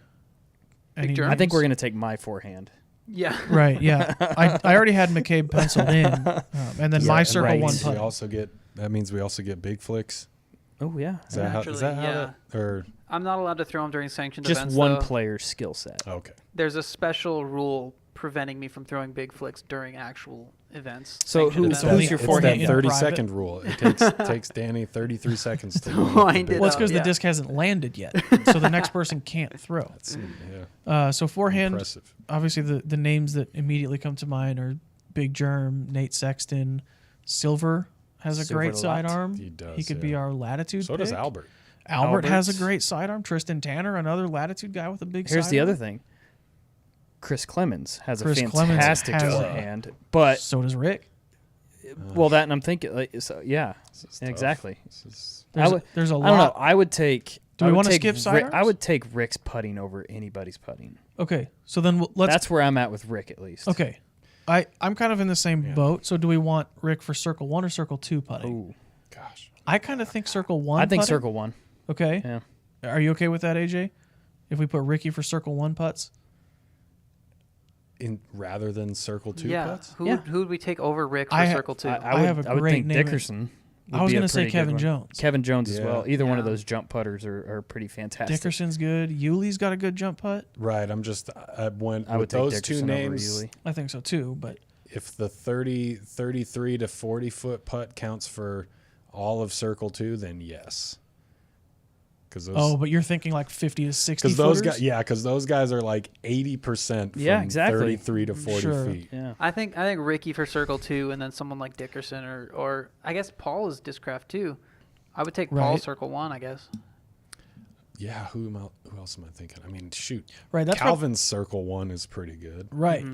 Any Germ? I think names? we're going to take my forehand. Yeah. Right. Yeah. I already had McCabe penciled in, and then Yeah, my and circle right. one We putt. also get. That means we also get big flicks. Oh, yeah. Is that how? Is Naturally, that how? yeah. That, or I'm not allowed to throw him during sanctioned Just events. one though. player's skill set. okay. There's a special rule preventing me from throwing big flicks during actual events. So sanctioned who's events. your It's forehand? that in 30-second rule. It takes Danny 33 seconds to Wind it Well, it's up. because Yeah. the disc hasn't landed yet, so the next person can't throw. That's, yeah, So forehand, impressive. obviously the names that immediately come to mind are Big Germ, Nate Sexton, Silver has a Silver great lot. sidearm. He does. He could be yeah. our latitude. So does pick. Albert. Albert has a Albert's- great sidearm. Tristan Tanner, another latitude guy with a big Here's the sidearm. other thing. Chris Clemens has Chris a Clemens fantastic has a- forehand, but So does Rick. well, that and I'm thinking, like, so, yeah, This is tough. exactly. This is, There's a I don't know. lot. I would take. Do I we would wanna take skip Rick- sidearms? I would take Rick's putting over anybody's putting. Okay, so then let's. That's where I'm at with Rick, at least. Okay, I'm kind of in the same Yeah. boat. So do we want Rick for circle 1 or circle 2 putting? Ooh, gosh. I kind of think circle 1. I think putting. circle one. Okay. Yeah. Are you okay with that, AJ? If we put Ricky for circle 1 putts? In rather than circle 2 Yeah. putts. Who would we take over Rick for I ha- circle 2? I have a I would great think name. Dickerson. would I was be a gonna say pretty good Kevin one. Jones. Kevin Jones as Yeah. well. Either one of Yeah. those jump putters are pretty fantastic. Dickerson's good. Yuli's got a good jump putt. Right. I'm just. I went I would with take those Dickerson two over names. Yuli. I think so too. But If the 33 to 40 foot putt counts for all of circle 2, then yes. Because those. but you're thinking like 50 to 60 Because those footers? guys, yeah, because those guys are like 80% from Yeah, exactly. 33 to 40 Sure. feet. Yeah. I think Ricky for circle 2, and then someone like Dickerson or I guess Paul is discraft too. I would take Paul Right. circle 1, I guess. Yeah, who else am I thinking? I mean, shoot. Right, that's Calvin's Circle 1 is pretty good. right.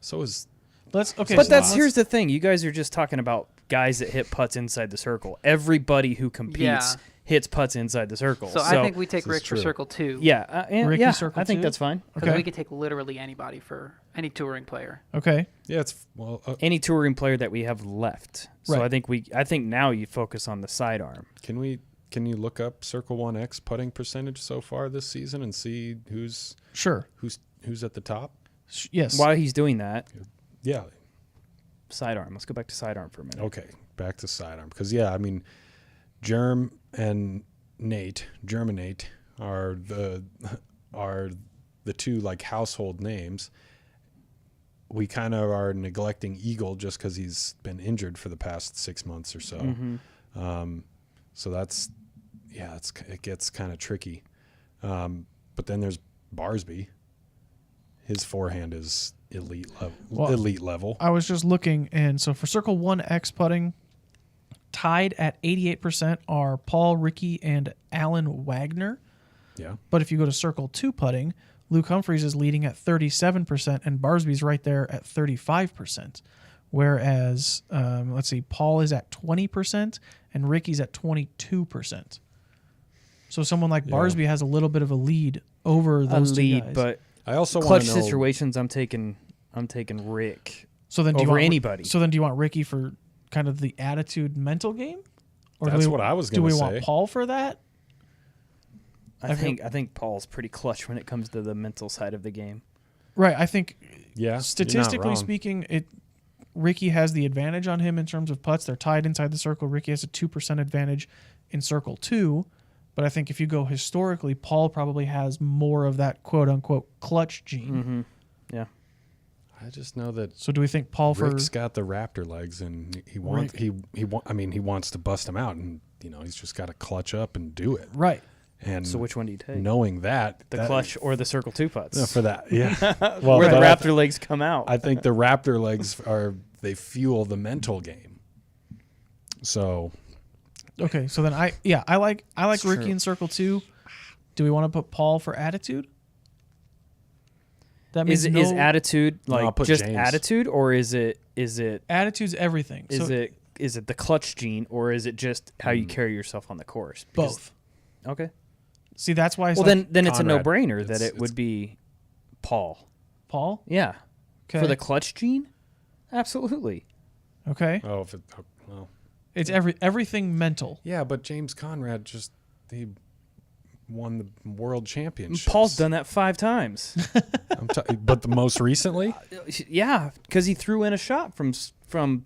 So is Let's okay. But so that's let's- here's the thing. You guys are just talking about guys that hit putts inside the circle. Everybody who competes Yeah. hits putts inside the circle. So I think we take This is Rick for true. Circle 2. yeah, Ricky yeah. Circle I think 2? that's fine. Because Okay. we could take literally anybody for any touring player. Okay. yeah, it's well Any touring player that we have left. So Right. I think now you focus on the sidearm. can you look up Circle 1X putting percentage so far this season and see who's Sure. at the top? Yes. While he's doing that, Yeah. sidearm. Let's go back to sidearm for a minute. Okay, back to sidearm because yeah, I mean, Germ and Germinate are the two like household names. We kind of are neglecting Eagle just because he's been injured for the past 6 months or so. So it gets kind of tricky. But then there's Barsby. His forehand is elite level. I was just looking, and so for Circle 1X putting, tied at 88% are Paul, Ricky, and Alan Wagner. Yeah. But if you go to Circle 2 putting, Luke Humphreys is leading at 37%, and Barsby's right there at 35%. Whereas, let's see, Paul is at 20%, and Ricky's at 22%. So someone like Yeah. Barsby has a little bit of a lead over those two lead, guys. but I also want clutch to know. situations. I'm taking Rick so then do you over want, anybody. So then do you want Ricky for kind of the attitude mental game? Or That's what I was do going we to say. want Paul for that? I think Paul's pretty clutch when it comes to the mental side of the game. Right. I think Yeah. you're not statistically wrong. speaking, Ricky has the advantage on him in terms of putts. They're tied inside the circle. Ricky has a 2% advantage in Circle 2. But I think if you go historically, Paul probably has more of that quote unquote clutch gene. Yeah. I just know that So do we think Paul for Rick's got the raptor legs, and he wants he wants to bust them out, and he's just got to clutch up and do it. right? And So which one do you take? knowing that The clutch or the circle two putts? for that, yeah. Well, Where the but raptor legs come out. I think the raptor legs they fuel the mental game. So Okay, so then I like It's Ricky true. in Circle 2. Do we want to put Paul for attitude? That Is means attitude I'll like put just James. attitude, or is it attitude's everything. is So it the clutch gene, or is it just how you carry yourself on the course? Because- both. Okay. See, that's why. It's Well, like then it's a Conrad. no-brainer that It's- it would be Paul. Paul. Yeah. Okay. For the clutch gene, absolutely. Okay. well, It's everything mental. yeah, but James Conrad he won the world championship. Paul's done that 5 times. But the most recently, Yeah, because he threw in a shot from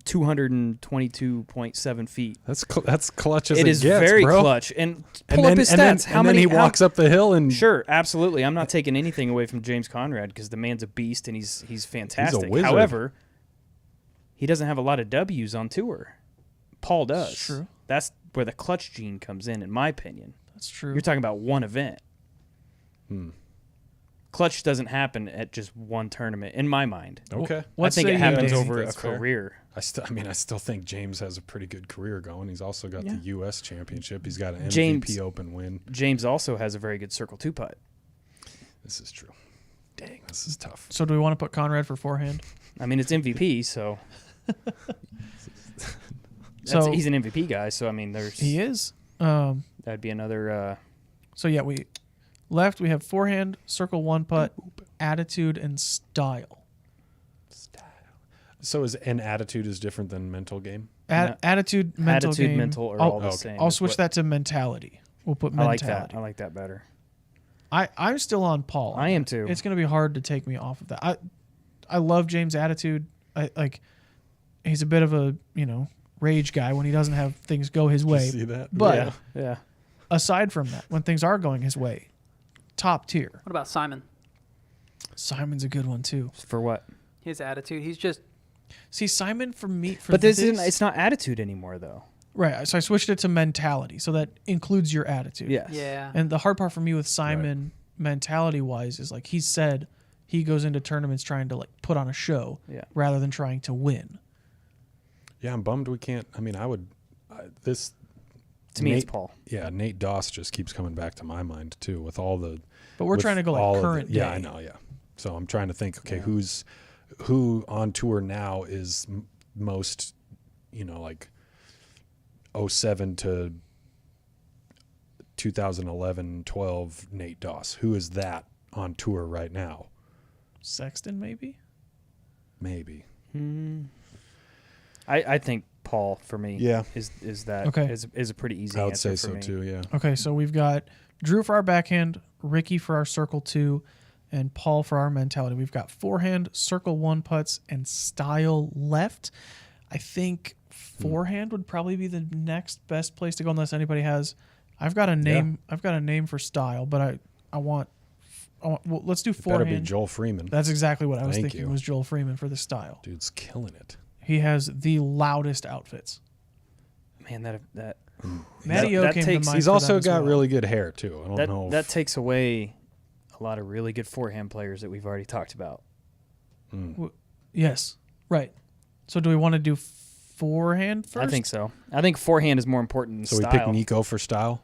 222.7 feet. that's clutch as It it is gets, very bro. clutch. And And pull then, up his and then- stats. and then he walks up the hill and Sure, absolutely. I'm not taking anything away from James Conrad because the man's a beast and he's fantastic. wizard. However, he doesn't have a lot of W's on tour. Paul does. That's true. That's where the clutch gene comes in my opinion. That's true. You're talking about one event. Hmm. Clutch doesn't happen at just one tournament, in my mind. Okay. What I think say it you, happens Danny? over a That's fair. career. I still think James has a pretty good career going. He's also got Yeah. the U.S. championship. He's got an MVP James- Open win. James also has a very good circle 2 putt. This is true. Dang, this is tough. So do we want to put Conrad for forehand? I mean, it's MVP, so So he's an MVP guy. So I mean, he is. that'd be another. So yeah, we have forehand, Circle 1 putt, attitude, and style. So an attitude is different than mental game? No. Attitude, mental Attitude, game. mental are I'll, all the okay. same. I'll is switch what- that to mentality. We'll put I like mentality. that. I like that better. I'm still on Paul. I am too. It's going to be hard to take me off of that. I love James' attitude. He's a bit of a rage guy when he doesn't have things go his way. See that? But yeah. aside from that, when things are going his way, top tier. What about Simon? Simon's a good one too. For what? His attitude. He's just See, Simon for me. But this isn't. It's not attitude anymore, though. right. So I switched it to mentality, so that includes your attitude. Yes. yeah. And the hard part for me with Simon, mentality wise, is like he said, he goes into tournaments trying to like put on a show, Yeah. rather than trying to win. Yeah, I'm bummed we can't. I mean, this To me, Nate, it's Paul. Yeah, Nate Doss just keeps coming back to my mind too with all the. But we're with trying to go all like of current the, day. Yeah, I know. Yeah, so I'm trying to think. Okay, Yeah. who on tour now is most, like 07 to 2011, 12 Nate Doss. Who is that on tour right now? Sexton, maybe? Maybe. I think Paul for me. Yeah. Is that Okay. is a pretty easy I would answer say for so me. too. Yeah. Okay, so we've got Drew for our backhand, Ricky for our circle 2, and Paul for our mentality. We've got forehand, circle 1 putts, and style left. I think forehand would probably be the next best place to go unless anybody has. I've got a name. I've got a name for style, but I want well, let's do It better be forehand. Joel Freeman. That's exactly what I was Thank thinking you. was Joel Freeman for the style. Dude's killing it. He has the loudest outfits. Man, that Matty O that came takes- to mind. He's for also them as got well. really good hair too. I don't that know. that takes away a lot of really good forehand players that we've already talked about. Yes, right. So do we want to do forehand first? I think so. I think forehand is more important than so style. we pick Nico for style.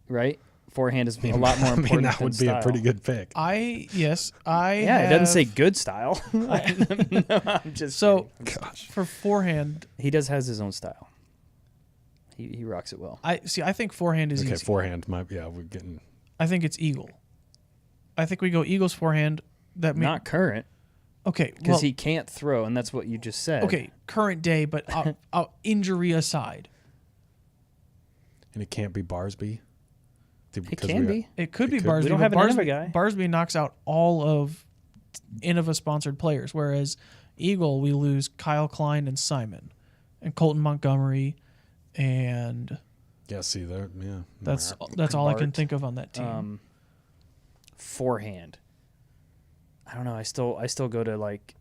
Right? Forehand is a lot more important that than would be style. a pretty good pick. Yeah, it Yeah, it doesn't say good style. No, I'm just So kidding. for forehand, He has his own style. He rocks it well. I think forehand is Okay, easy. forehand. We're getting. I think it's eagle. I think we go Eagles forehand. That means Not current, okay. because Well, he can't throw, and that's what you just said. okay, current day, but injury aside, And it can't be Barsby. It can be. it could It be could- Barsby. We don't but have an Innova Barsby, guy. Barsby knocks out all of Innova sponsored players, whereas Eagle we lose Kyle Klein and Simon, and Colton Montgomery, and Yeah. See there. Yeah. that's all I can Bart. think of on that team. Forehand. I don't know. I still go to like.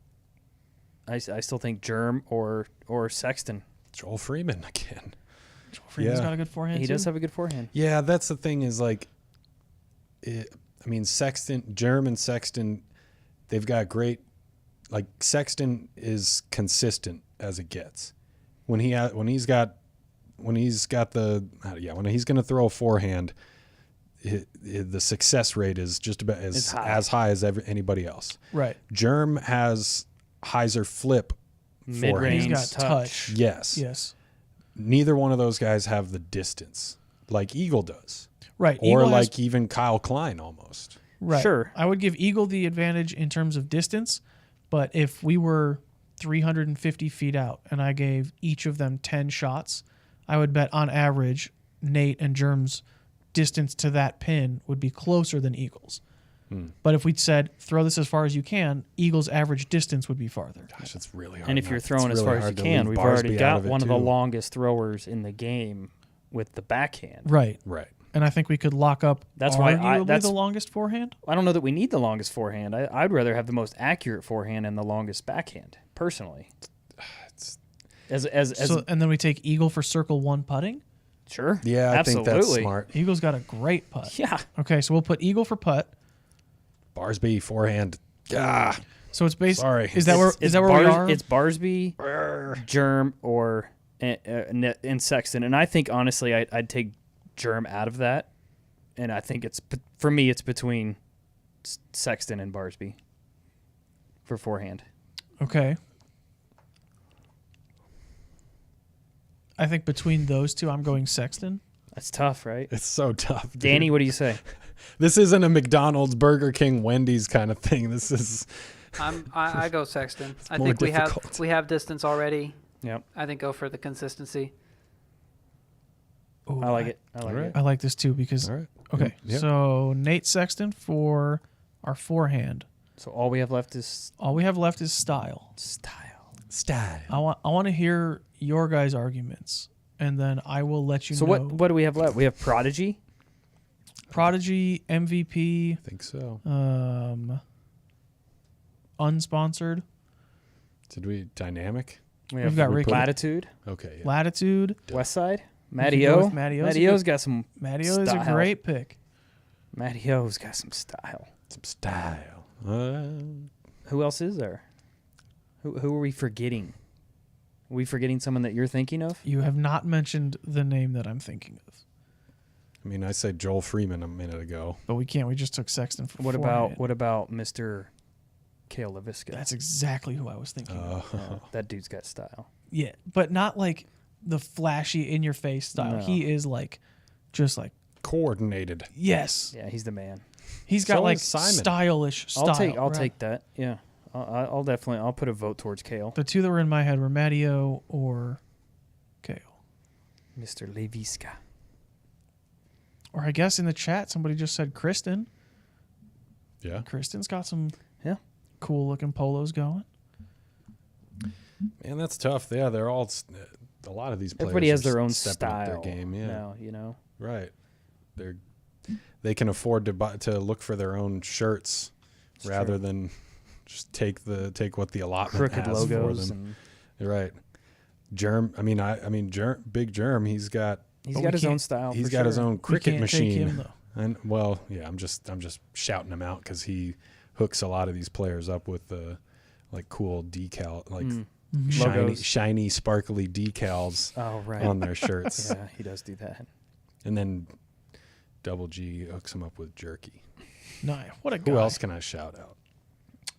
I still think Germ or Sexton. Joel Freeman again. Joel Freeman's yeah. got a good forehand. He too. does have a good forehand. Yeah, that's the thing. Is like, Sexton, Germ and Sexton, they've got great. Like Sexton is consistent as it gets. When he's going to throw a forehand, the success rate is just about It's as high as anybody else. Right. Germ has hyzer flip Mid-range He's got touch. touch. Yes. Yes. Neither one of those guys have the distance like Eagle does. Right. Or Eagle like has, even Kyle Klein almost. right. Sure. I would give Eagle the advantage in terms of distance, but if we were 350 feet out and I gave each of them 10 shots, I would bet on average Nate and Germ's distance to that pin would be closer than Eagle's. But if we'd said throw this as far as you can, Eagle's average distance would be farther. Gosh, it's really hard. And if you're it's throwing as really far as you hard to can, leave we've already Barsby out got of it, one of the too. longest throwers in the game with the backhand. Right. Right. And I think we could lock up That's why arguably the longest forehand. I don't know that we need the longest forehand. I'd rather have the most accurate forehand and the longest backhand, personally. As And then we take Eagle for circle 1 putting. sure. Yeah, I absolutely. think that's smart. Eagle's got a great putt. Yeah. Okay, so we'll put Eagle for putt. Barsby forehand. Ah, So it's based. Sorry. Is that where we are? It's Barsby, Germ, or and Sexton. And I think honestly, I'd take Germ out of that, and I think for me it's between Sexton and Barsby for forehand. Okay. I think between those two, I'm going Sexton. That's tough, right? it's so tough. dude. Danny, what do you say? This isn't a McDonald's, Burger King, Wendy's kind of thing. This is I go Sexton. I more think difficult. we have distance already. Yep, I think go for the consistency. Ooh, I like it. I like Alright. it. I like this too because all right. okay. Yeah. So Nate Sexton for our forehand. So all we have left is All we have left is style. style. I want to hear your guys' arguments, and then I will let you So know. what do we have left? We have Prodigy. Prodigy, MVP, I think so. unsponsored, Did we dynamic? We We've got Ricky. Latitude, Okay. Yeah. Latitude. West Side, can Matty go O. with Matty O's a Matty O's got some. Matty O is a Style. great pick. Matty O's got some style. Some style. Who else is there? Who are we forgetting? we forgetting someone that you're thinking of? You have not mentioned the name that I'm thinking of. I mean, I said Joel Freeman a minute ago. But we can't. We just took Sexton. What about Mr. Cale LaVisca? That's exactly who I was thinking of. That dude's got style. Yeah, but not like the flashy in-your-face style. No. He is like, just like, Coordinated. yes. Yeah, he's the man. He's got So like is Simon. stylish style. I'll right? take that. Yeah, I'll definitely. I'll put a vote towards Cale. The two that were in my head were Matteo or Cale. Mr. LaVisca. Or I guess in the chat somebody just said Kristen. Yeah. Kristen's got some cool looking polos going. Man, that's tough. Yeah, they're all. A lot of these players. Everybody has are their own stepping up style. their game. Yeah. Now, you know. Right. They can afford to look for their own shirts rather than just take what the allotment Crooked has logos. for them. Right. Germ. Big Germ. He's got His own style. He's for got his sure. own cricket can't machine. take him, though. And well, yeah, I'm just shouting him out because he hooks a lot of these players up with like cool decal, like Logos. shiny, sparkly decals Oh right. on their shirts. Yeah, he does do that. And then Double G hooks him up with jerky. Nah, what a guy. Who else can I shout out?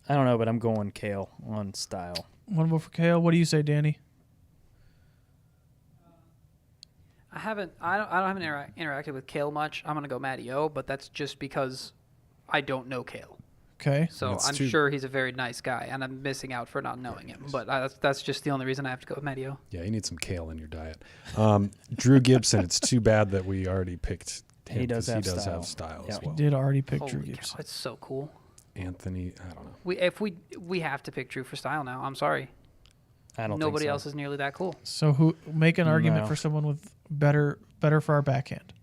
I don't know, but I'm going Cale on style. One vote for Cale. What do you say, Danny? I haven't interacted with Cale much. I'm gonna go Matty O, but that's just because I don't know Cale. Okay. So That's I'm too- sure he's a very nice guy, and I'm missing out for not knowing him. But that's just the only reason I have to go with Matty O. Yeah, you need some kale in your diet. Drew Gibson. It's too bad that we already picked him. He does 'cause have have style. style as Yeah. well. Did already pick Drew Holy Gibson. cow, it's so cool. Anthony, I don't know. We have to pick Drew for style now. I'm sorry. I don't Nobody think so. else is nearly that cool. So who make an argument No. for someone with better for our backhand?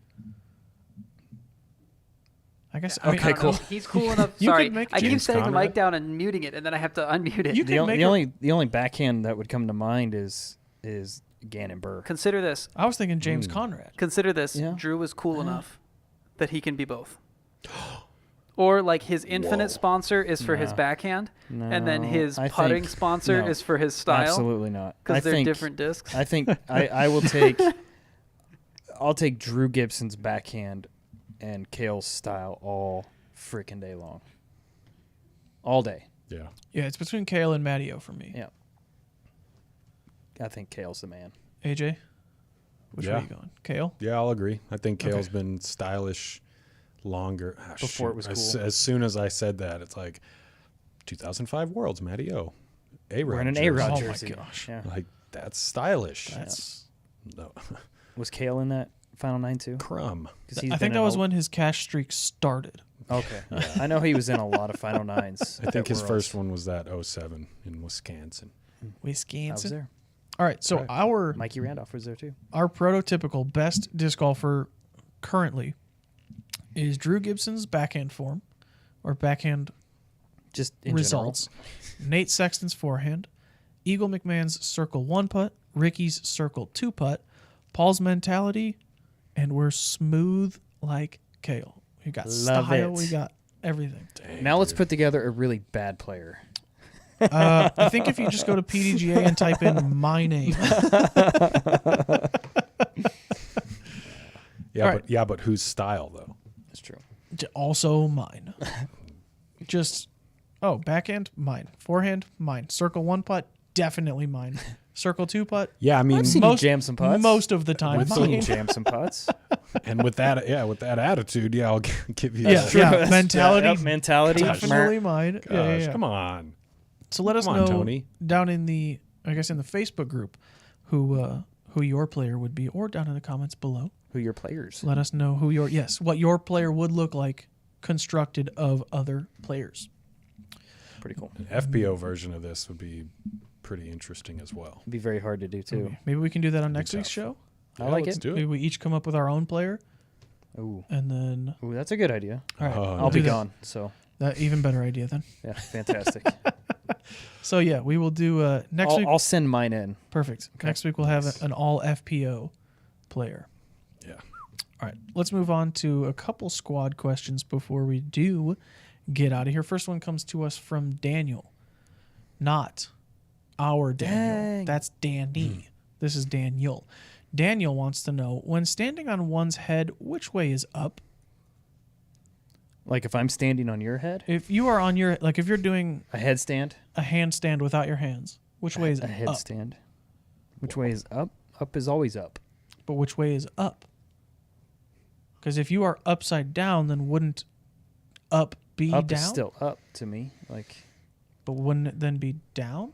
I guess. I mean, Okay, I don't know. cool. He's cool enough. You Sorry, could make I keep James setting the Conrad. mic down and muting it, and then I have to unmute it. You The, can make the only backhand that would come to mind is Gannon Burr. Consider this. I was thinking James Conrad. Consider this. Yeah. Drew is cool enough that he can be both. Or like his infinite sponsor is for his No. backhand, and then No, his I putting think- sponsor no. is for his style. Absolutely not. I Because they're think- different discs. I think I will take. I'll take Drew Gibson's backhand and Cale's style all freaking day long. All day. Yeah. Yeah, it's between Cale and Matteo for me. Yeah. I think Cale's the man. AJ, which way Yeah. are you going? Cale. Yeah, I'll agree. I think Okay. Kale's been stylish longer. Before it was cool. As soon as I said that, it's like 2005 Worlds, Matty O. A-Rod We're in an jersey. A-Rod Oh my jersey. gosh. Yeah. Like, that's stylish. That's. No. Was Cale in that Final 9 too? Crumb. 'Cause he's I think been that in was a- when his cash streak started. Okay. I know he was in a lot of Final 9s. I think that his were first also- one was that 07 in Wisconsin. I was Wisconsin. there. All right, so Right. our Mikey Randolph was there too. prototypical best disc golfer currently is Drew Gibson's backhand form or backhand Just in results, Nate Sexton's forehand, Eagle McMahon's circle 1 putt, Ricky's circle 2 putt, Paul's mentality, and we're smooth like Cale. We got Love style, it. we got everything. Dang, Now let's dude. put together a really bad player. I think if you just go to PDGA and type in my name, Yeah, All right. but whose style though? That's true. also mine. Just, backhand, mine. Forehand, mine. Circle 1 putt, definitely mine. Circle 2 putt, Yeah, I mean, I've seen you jam some putts. most of the time. I've seen you mine. jam some putts. and with that attitude, I'll give you. Yeah, that. yeah, mentality, Yep, mentality. definitely mine. Gosh, Yeah, yeah, yeah. come on. So let us Come know on, Tony. down in the, I guess in the Facebook group, who your player would be, or down in the comments below. Who your players? Let us know what your player would look like constructed of other players. Pretty cool. An FPO version of this would be pretty interesting as well. It'd be very hard to do too. Maybe we can do that on next tough. week's show. I Yeah, like let's it. do Maybe it. we each come up with our own player, Ooh. and then Ooh, that's a good idea. all right, Oh, I'll be do that. gone. So That even better idea then. yeah, fantastic. So yeah, we will do next week. I'll send mine in. Perfect. Okay. Next week we'll have an all FPO player. Yeah. All right, let's move on to a couple squad questions before we do get out of here. First one comes to us from Daniel. Not our Daniel. Dang. That's Danny. This is Daniel. Daniel wants to know, when standing on one's head, which way is up? Like if I'm standing on your head, If you are on your, like if you're doing a headstand, a handstand without your hands, which way is a up? headstand. Which way is up? Up is always up. But which way is up? Because if you are upside down, then wouldn't up be Up down? is still up to me. Like But wouldn't it then be down?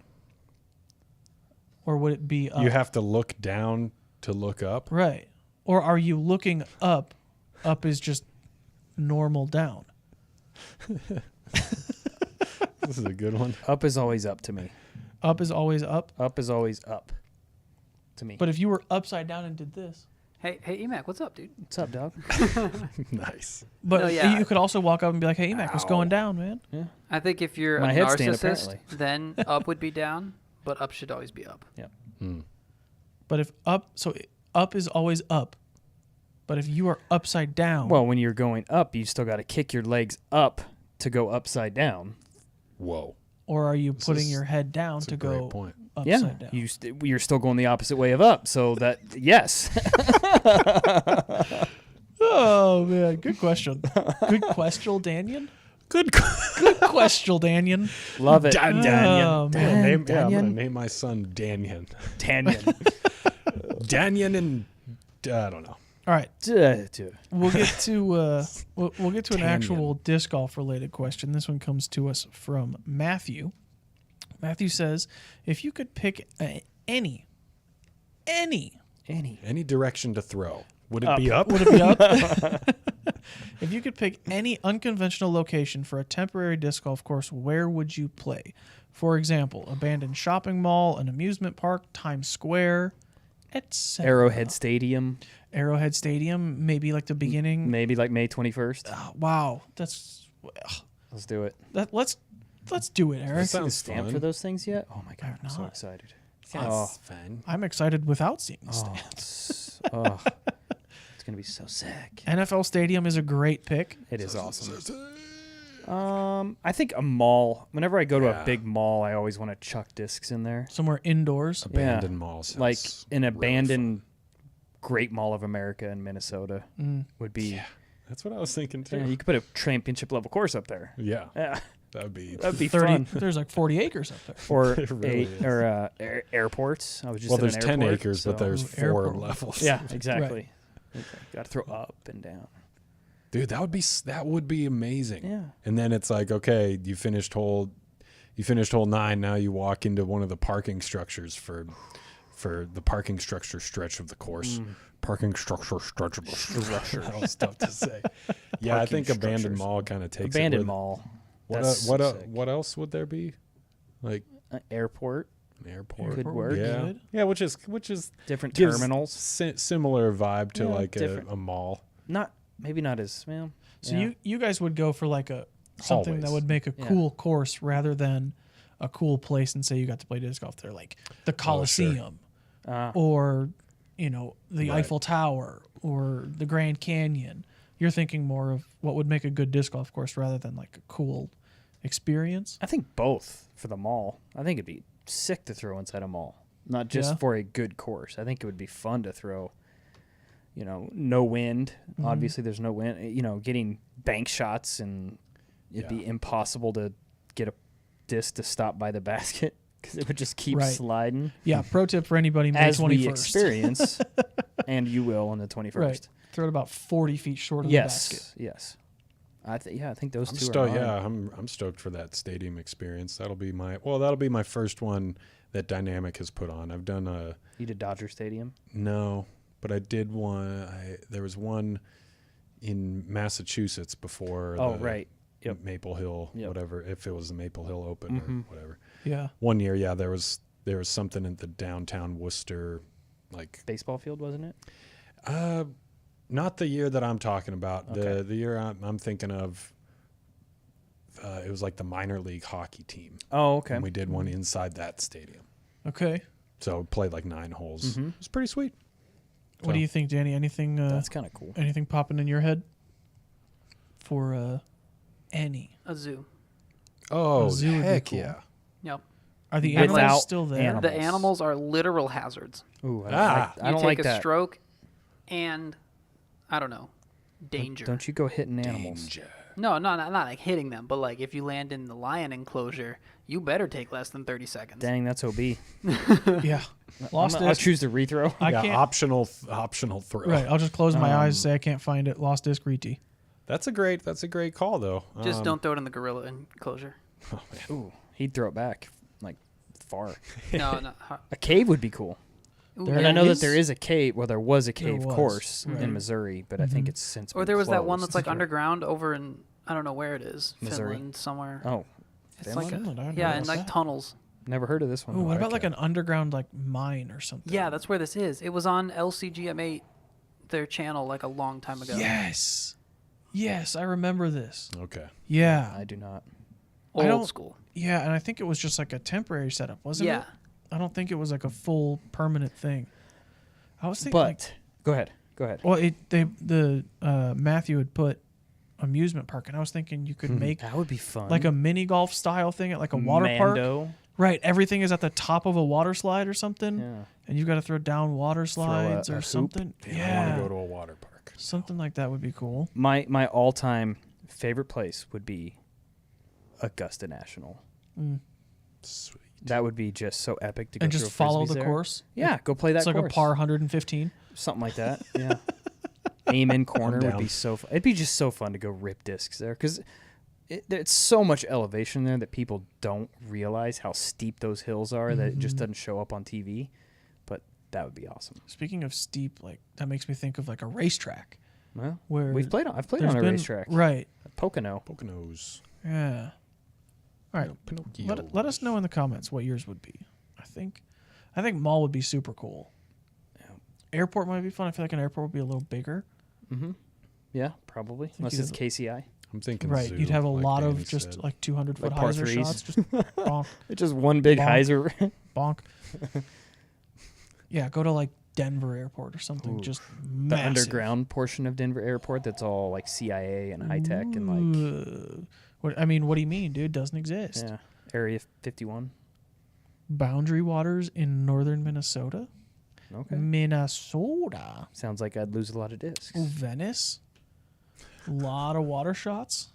Or would it be up? You have to look down to look up. Right. Or are you looking up? Up is just normal down. This is a good one. up is always up to me. Up is always up. Up is always up to me. But if you were upside down and did this, Hey, Emac, what's up, dude? What's up, dog? Nice. but No, yeah. you could also walk up and be like, "Hey, Emac, what's going down, man?" Yeah. I think if you're My a headstand, narcissist, apparently. then up would be down, but up should always be up. But if up is always up. But if you are upside down, Well, when you're going up, you still got to kick your legs up to go upside down. Whoa. or are you This putting is- your head down That's to a go great point. upside down? You're still going the opposite way of up. So that yes. Oh man, good question. Good question, Daniel. Good. Good question, Daniel. Love it. Dan- Oh, I'm man. gonna Danyan. name my son Danyan. Tanyan. Danyan and I don't know. All right, Dude. we'll get to we'll get to an Tanyan. actual disc golf related question. This one comes to us from Matthew. Matthew says, if you could pick any Any direction to throw. Would it Up. be up? would it be up? If you could pick any unconventional location for a temporary disc golf course, where would you play? For example, abandoned shopping mall, an amusement park, Times Square, etc. Arrowhead Stadium. Arrowhead Stadium, maybe like the beginning. Maybe like May 21st. Wow, that's Let's do it. let's do it, That Eric. See the sounds stamp fun. for those things yet? Oh my god, I've I'm so not. excited. Sounds fun. I'm excited without seeing the Oh, stand. it's gonna be so sick. NFL Stadium is a great pick. It is awesome. I think a mall. Whenever I go to Yeah. a big mall, I always want to chuck discs in there. Somewhere indoors. Abandoned malls. Like sounds an really abandoned Great Mall of America in Minnesota Mm. would be. Yeah. That's what I was thinking too. Yeah, you could put a championship level course up there. Yeah, Yeah, that'd be. that'd be 30. fun. There's like 40 acres up there. Or It really is. airports. I was just Well, at there's an 10 airport, acres, but so- there's 4 Airport. levels. Yeah, exactly. Got to throw up and down. Dude, that would be amazing. Yeah. And then it's like, okay, you finished hole 9. Now you walk into one of the parking structures for the parking structure stretch of the course. Parking structure stretch of the structure. That was tough to say. Yeah, I Parking think abandoned structures. mall kind of takes Abandoned it with mall. What That's what sick. what else would there be? Like Airport. an airport. Could Airport work. would be Yeah. good. Yeah, which is Different gives terminals. Similar vibe to Yeah, like different. a mall. Maybe not as well. So yeah. you guys would go for like something that Always. would make a Yeah. cool course rather than a cool place and say you got to play disc golf there, like the Coliseum or the Right. Eiffel Tower or the Grand Canyon. You're thinking more of what would make a good disc golf course rather than like a cool experience. I think both for the mall. I think it'd be sick to throw inside a mall, not just Yeah. for a good course. I think it would be fun to throw. No wind. Mhm. Obviously, there's no wind. Getting bank shots and it'd be Yeah. impossible to get a disc to stop by the basket because it would just keep Right. sliding. Yeah, pro tip for anybody, May As 21st. we experience, and you will on the 21st. Right. Throw it about 40 feet short of the basket. Yes. I think those I'm two stoked. are mine. Yeah, I'm stoked for that stadium experience. That'll be my first one that Dynamic has put on. I've done You did Dodger Stadium. no, but I did one. There was one in Massachusetts before. Oh, the right. Yep. Maple Hill, Yep. whatever. If it was the Maple Hill Open Mhm. or whatever. Yeah. One year, yeah, there was something in the downtown Worcester, like Baseball field, wasn't it? not the year that I'm talking about. Okay. The year I'm thinking of. It was like the minor league hockey team. Oh, okay. And we did one inside that stadium. Okay. So it played like 9 holes. Mhm. It was pretty sweet. What do you think, Danny? Anything That's kind of cool. anything popping in your head for any? A zoo. Oh, A zoo would be heck cool. yeah. Yep. Are the Without animals still there? animals. The animals are literal hazards. Ooh, Ah. I You don't take like a that. stroke, and I don't know, danger. Don't you go hitting animals. Danger. No, not like hitting them, but like if you land in the lion enclosure, you better take less than 30 seconds. Dang, that's OB. Yeah. Lost I'll disc. choose the rethrow. I Yeah, can't. optional throw. Right. I'll just close my eyes, say I can't find it. Lost disc, re-tee. That's a great call though. Just don't throw it in the gorilla enclosure. Ooh, he'd throw it back like far. No. A cave would be cool. Ooh, And yeah. I know that there is a cave. Well, there was a cave was, course right. in Missouri, but I think it's since. Or been there was that one closed. that's like underground over in I don't know where it is, Missouri? Finland somewhere. Oh, it's Finland? like Finland, I don't know yeah, about in like that. tunnels. never heard of this one. Ooh, what about okay. like an underground like mine or something? Yeah, that's where this is. It was on LCGM8, their channel, like a long time ago. Yes. Yes, I remember this. Okay. Yeah. I do not. I don't- Old school. Yeah, and I think it was just like a temporary setup, wasn't Yeah. it? I don't think it was like a full permanent thing. I was thinking like, But go ahead. Go ahead. well, Matthew had put amusement park, and I was thinking you could make That would be fun. like a mini golf style thing at like a water park. Mando. Right, everything is at the top of a water slide or something, Yeah. and you've got to throw down water a slides or hoop. something. Damn, I Yeah, want to go to a water park. something like that would be cool. My all-time favorite place would be Augusta National. Sweet. That would be just so epic to go And through just a follow Frisbees the there. course. Yeah, go play that It's like course. a par 115. Something like that. Yeah. Aim in corner would down. be so fun. It'd be just so fun to go rip discs there because it's so much elevation there that people don't realize how steep those hills are that it just doesn't show up on TV. But that would be awesome. Speaking of steep, like that makes me think of like a racetrack Well, where I've played on there's a been- racetrack. Right. Pocono. Poconos. Yeah. All right. Pinocchio. Let us know in the comments what yours would be. I think mall would be super cool. Yeah. Airport might be fun. I feel like an airport would be a little bigger. Mm-hmm. Yeah, probably. Unless you'd it's KCI. I'm thinking Right. zoo, You'd have a like lot Danny of just said. like 200-foot Like par hyzer threes. shots. Just bonk, It's just one big Bonk. hyzer. bonk. Yeah, go to like Denver Airport or something. Ooh. Just The massive. underground portion of Denver Airport that's all like CIA and high tech and like What do you mean, dude? Doesn't exist. yeah, Area 51. Boundary waters in northern Minnesota. Okay. Minnesota. Sounds like I'd lose a lot of discs. Ooh, Venice. A lot of water shots.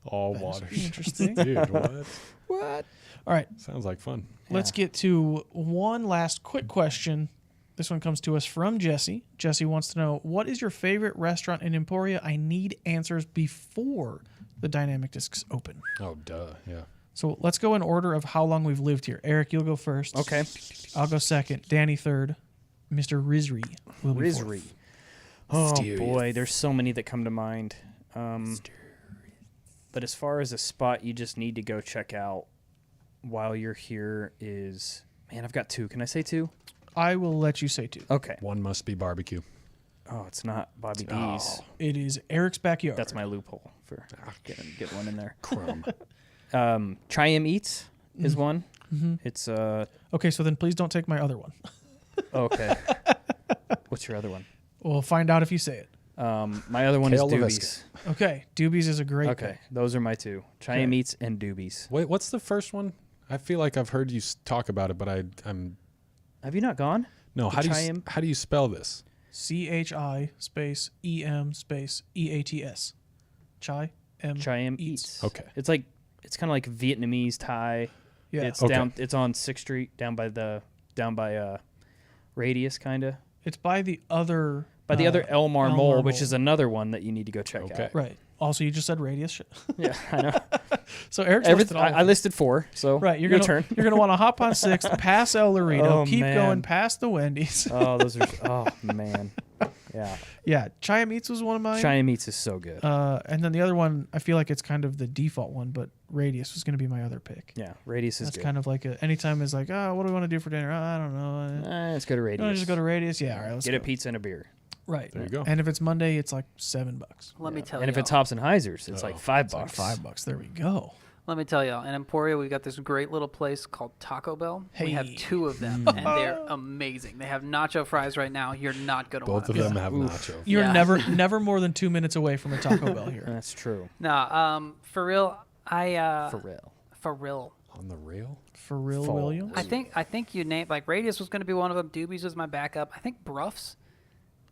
All That water. would be interesting. Dude, what? What? All right, Sounds like fun. let's get to one last quick question. This one comes to us from Jesse. Jesse wants to know, what is your favorite restaurant in Emporia? I need answers before the dynamic discs open. Oh, duh. Yeah. So let's go in order of how long we've lived here. Eric, you'll go first. Okay. I'll go second. Danny third. Mr. Rizri will be Rizri. fourth. Oh Mysterious. boy, there's so many that come to mind. But as far as a spot you just need to go check out while you're here is, man, I've got two. Can I say two? I will let you say two. Okay. One must be barbecue. Oh, it's not Bobby Oh. D's. It is Eric's backyard. That's my loophole for get one in there. Crumb. Chi-M Eats is one. It's Okay, so then please don't take my other one. okay. What's your other one? We'll find out if you say it. My other one is Kale Doobies. Okay, Doobies is a great Okay, pick. those are my two. Chi-M Okay. Eats and Doobies. Wait, what's the first one? I feel like I've heard you talk about it, but I'm Have you not gone? no. The How do you spell this? CHI space EM space EATS. Chi-M. Chi-M Eats. Okay. It's kind of like Vietnamese Thai. Yeah. It's Okay. down. It's on 6th Street, down by Radius, kind of. It's by the other. By the other Elmar Mole, which Mole. is another one that you need to go check Okay. out. Right. Also, you just said radius. Yeah, I know. So Eric's Everything. listed all of I them. listed 4. So Right, you're your gonna turn. you're gonna want to hop on 6th, pass El Dorito, Oh, keep man. going past the Wendy's. Oh, those are. Oh man. Yeah. Yeah, Chi-M Eats was one of mine. Chi-M Eats is so good. And then the other one, I feel like it's kind of the default one, but Radius was going to be my other pick. Yeah, Radius is That's good. kind of like anytime it's like, what do we want to do for dinner? I don't know. Let's go to You want to Radius. just go to Radius? Yeah, all right, let's Get go. a pizza and a beer. Right. There you go. And if it's Monday, it's like $7. Let me tell And you. if it's Hops and Heisers, it's like $5. It's like $5. There we go. Let me tell y'all, in Emporia, we got this great little place called Taco Bell. We have Hey. 2 of them, and they're amazing. They have nacho fries right now. You're not going to want Both of them. them have Oof. nacho. You're Yeah. never more than 2 minutes away from a Taco Bell here. That's true. Nah, for real, For real. for real. On the rail? Pharrell Falls. Williams. I think you named like Radius was going to be one of them. Doobies was my backup. I think Bruff's.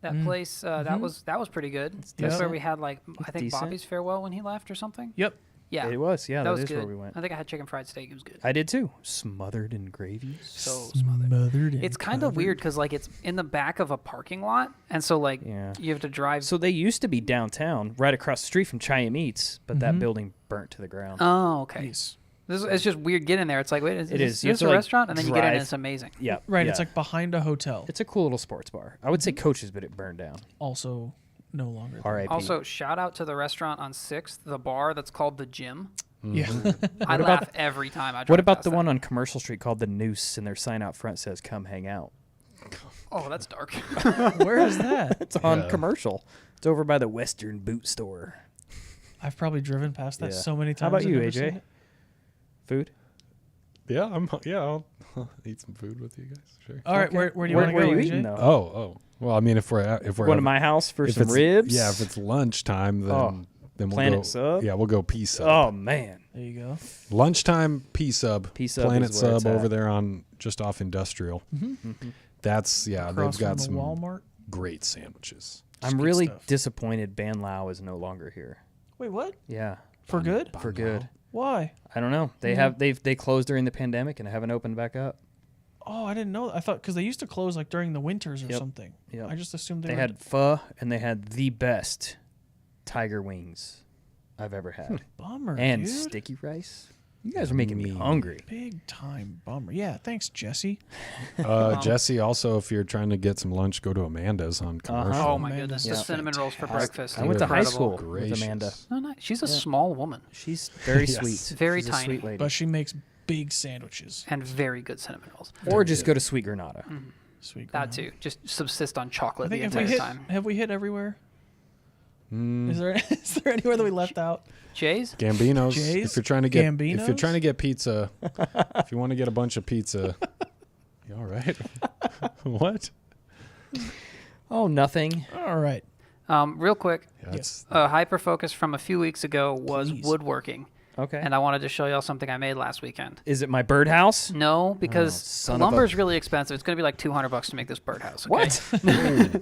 That place that was pretty good. That's decent. where we had like I think Decent. Bobby's farewell when he left or something. Yep. Yeah, It was. Yeah, that that was is good. where we went. I think I had chicken fried steak. It was good. I did too. Smothered in gravy. So smothered. Smothered. It's kind of weird because like it's in the back of a parking lot, and so like Yeah. you have to drive. So they used to be downtown, right across the street from Cheyenne Eats, but that building burnt to the ground. Oh, okay. Yes. It's just weird getting there. It's like, wait, is It is. this You have to, a like, restaurant? And then you get in and drive- it's amazing. Yeah. Right. yeah. It's like behind a hotel. It's a cool little sports bar. I would say Coach's, but it burned down. Also, no longer. there. R.I.P. Also, shout out to the restaurant on 6th, the bar that's called The Gym. Yeah. I laugh every time I drive What about past the that. one on Commercial Street called the Noose, and their sign out front says "Come hang out"? Oh, that's dark. Where is that? It's on Yeah. Commercial. It's over by the Western Boot Store. I've probably driven past that Yeah. so many times. How about I've you, never seen AJ? it. Food? Yeah, I'll eat some food with you guys. Sure. All right, Okay. where do you Where, want to where go? are you AJ? eating though? Oh. Well, I mean, if we're Going to my house for if some it's- ribs? Yeah, if it's lunchtime, then we'll Planet go. Sub? Yeah, we'll go P Sub. Oh man, There you go. Lunchtime P Sub. P Sub Planet is where it's Sub over at. there on just off Industrial. That's Across they've got from the some Walmart. great sandwiches. I'm good really stuff. disappointed. Ban Lao is no longer here. Wait, what? Yeah, For good? for good. Why? I don't know. They closed during the pandemic and haven't opened back up. Oh, I didn't know. I thought because they used to close like during the winters or Yep. something. Yep. I just assumed They were had pho and they had the best tiger wings I've ever had, bummer, and dude. sticky rice. You guys are making me hungry. Big time bummer. Yeah, thanks, Jesse. Jesse, also, if you're trying to get some lunch, go to Amanda's on Commercial. Oh my man, goodness, that's the cinnamon rolls for breakfast. I went to high Incredible. school with Gracious. Amanda. Oh, nice. She's a small woman She's very Yes. sweet. Very She's a tiny. sweet lady. But she makes big sandwiches. and very good cinnamon rolls. Or just go to Sweet Granada. Sweet. That grandma. too. Just subsist on I chocolate the think entire time. have we hit everywhere? Mm, Is there anywhere that we left out? Jay's? Gambino's. Jay's? If you're trying to get Gambino's? pizza, if you want to get a bunch of pizza, you all right? What? Oh, nothing. All right. Real quick, Yeah, that's a hyper focus from a few weeks ago was Please. woodworking, Okay. and I wanted to show y'all something I made last weekend. Is it my birdhouse? No, because son of a- lumber's really expensive. It's going to be like $200 to make this birdhouse. Okay? What?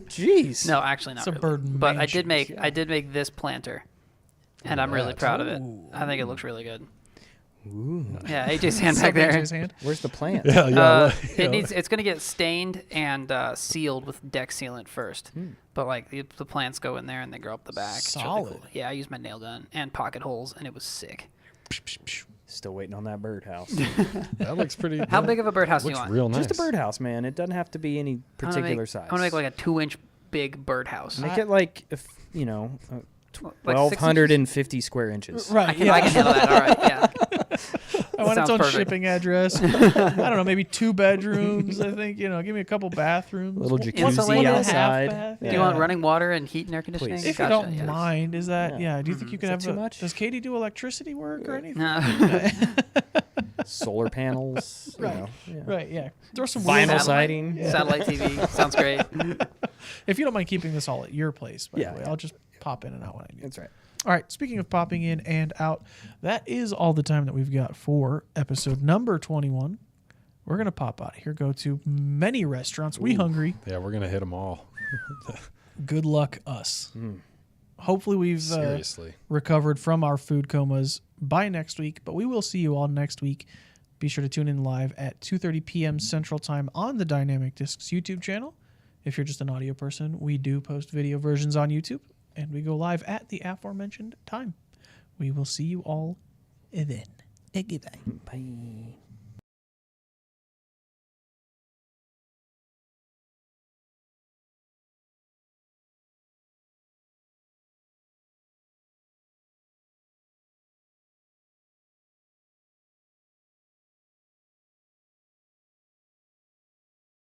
Jeez. No, actually not. It's a really. bird But I mansion. did make this planter, and I'm really that. proud of it. Ooh. I think it looks really good. Ooh. Yeah, AJ's hand What's back up, there. AJ's hand? Where's the plant? yeah. It's going to get stained and sealed with deck sealant first. But like the plants go in there and they grow up the back. It's really Solid. cool. Yeah, I used my nail gun and pocket holes, and it was sick. Still waiting on that birdhouse. That looks pretty. How big of a birdhouse do you looks want? real nice. Just a birdhouse, man. It doesn't have to be any I'm gonna particular make- size. I'm gonna make like a 2-inch big birdhouse. Make it like, Like 6 1,250 square inches. Right. I can handle that. All right. Yeah. I want its Sounds own perfect. shipping address. I don't know, maybe 2 bedrooms. I think give me a couple bathrooms. Little One- jacuzzi one and a half outside. bath. Do you want running water and heat and air conditioning? Please. If you Gotcha, don't yes. mind, is that Yeah. Do you think you can Is have that too much? Does Katie do electricity work or anything? No. Solar panels. you Right. know, yeah. Right. Yeah. Throw some Vinyl wheels on. siding. Satellite TV sounds great. If you don't mind keeping this all at your place, by Yeah, the way, yeah. I'll just pop in and out when I need. That's right. All right. Speaking of popping in and out, that is all the time that we've got for episode number 21. We're gonna pop out of here. Go to many restaurants. We hungry. Yeah, we're gonna hit them all. Good luck, us. Hopefully, we've Seriously. recovered from our food comas by next week. But we will see you all next week. Be sure to tune in live at 2:30 p.m. Central Time on the Dynamic Discs YouTube channel. If you're just an audio person, we do post video versions on YouTube, and we go live at the aforementioned time. We will see you all then. Goodbye. Bye.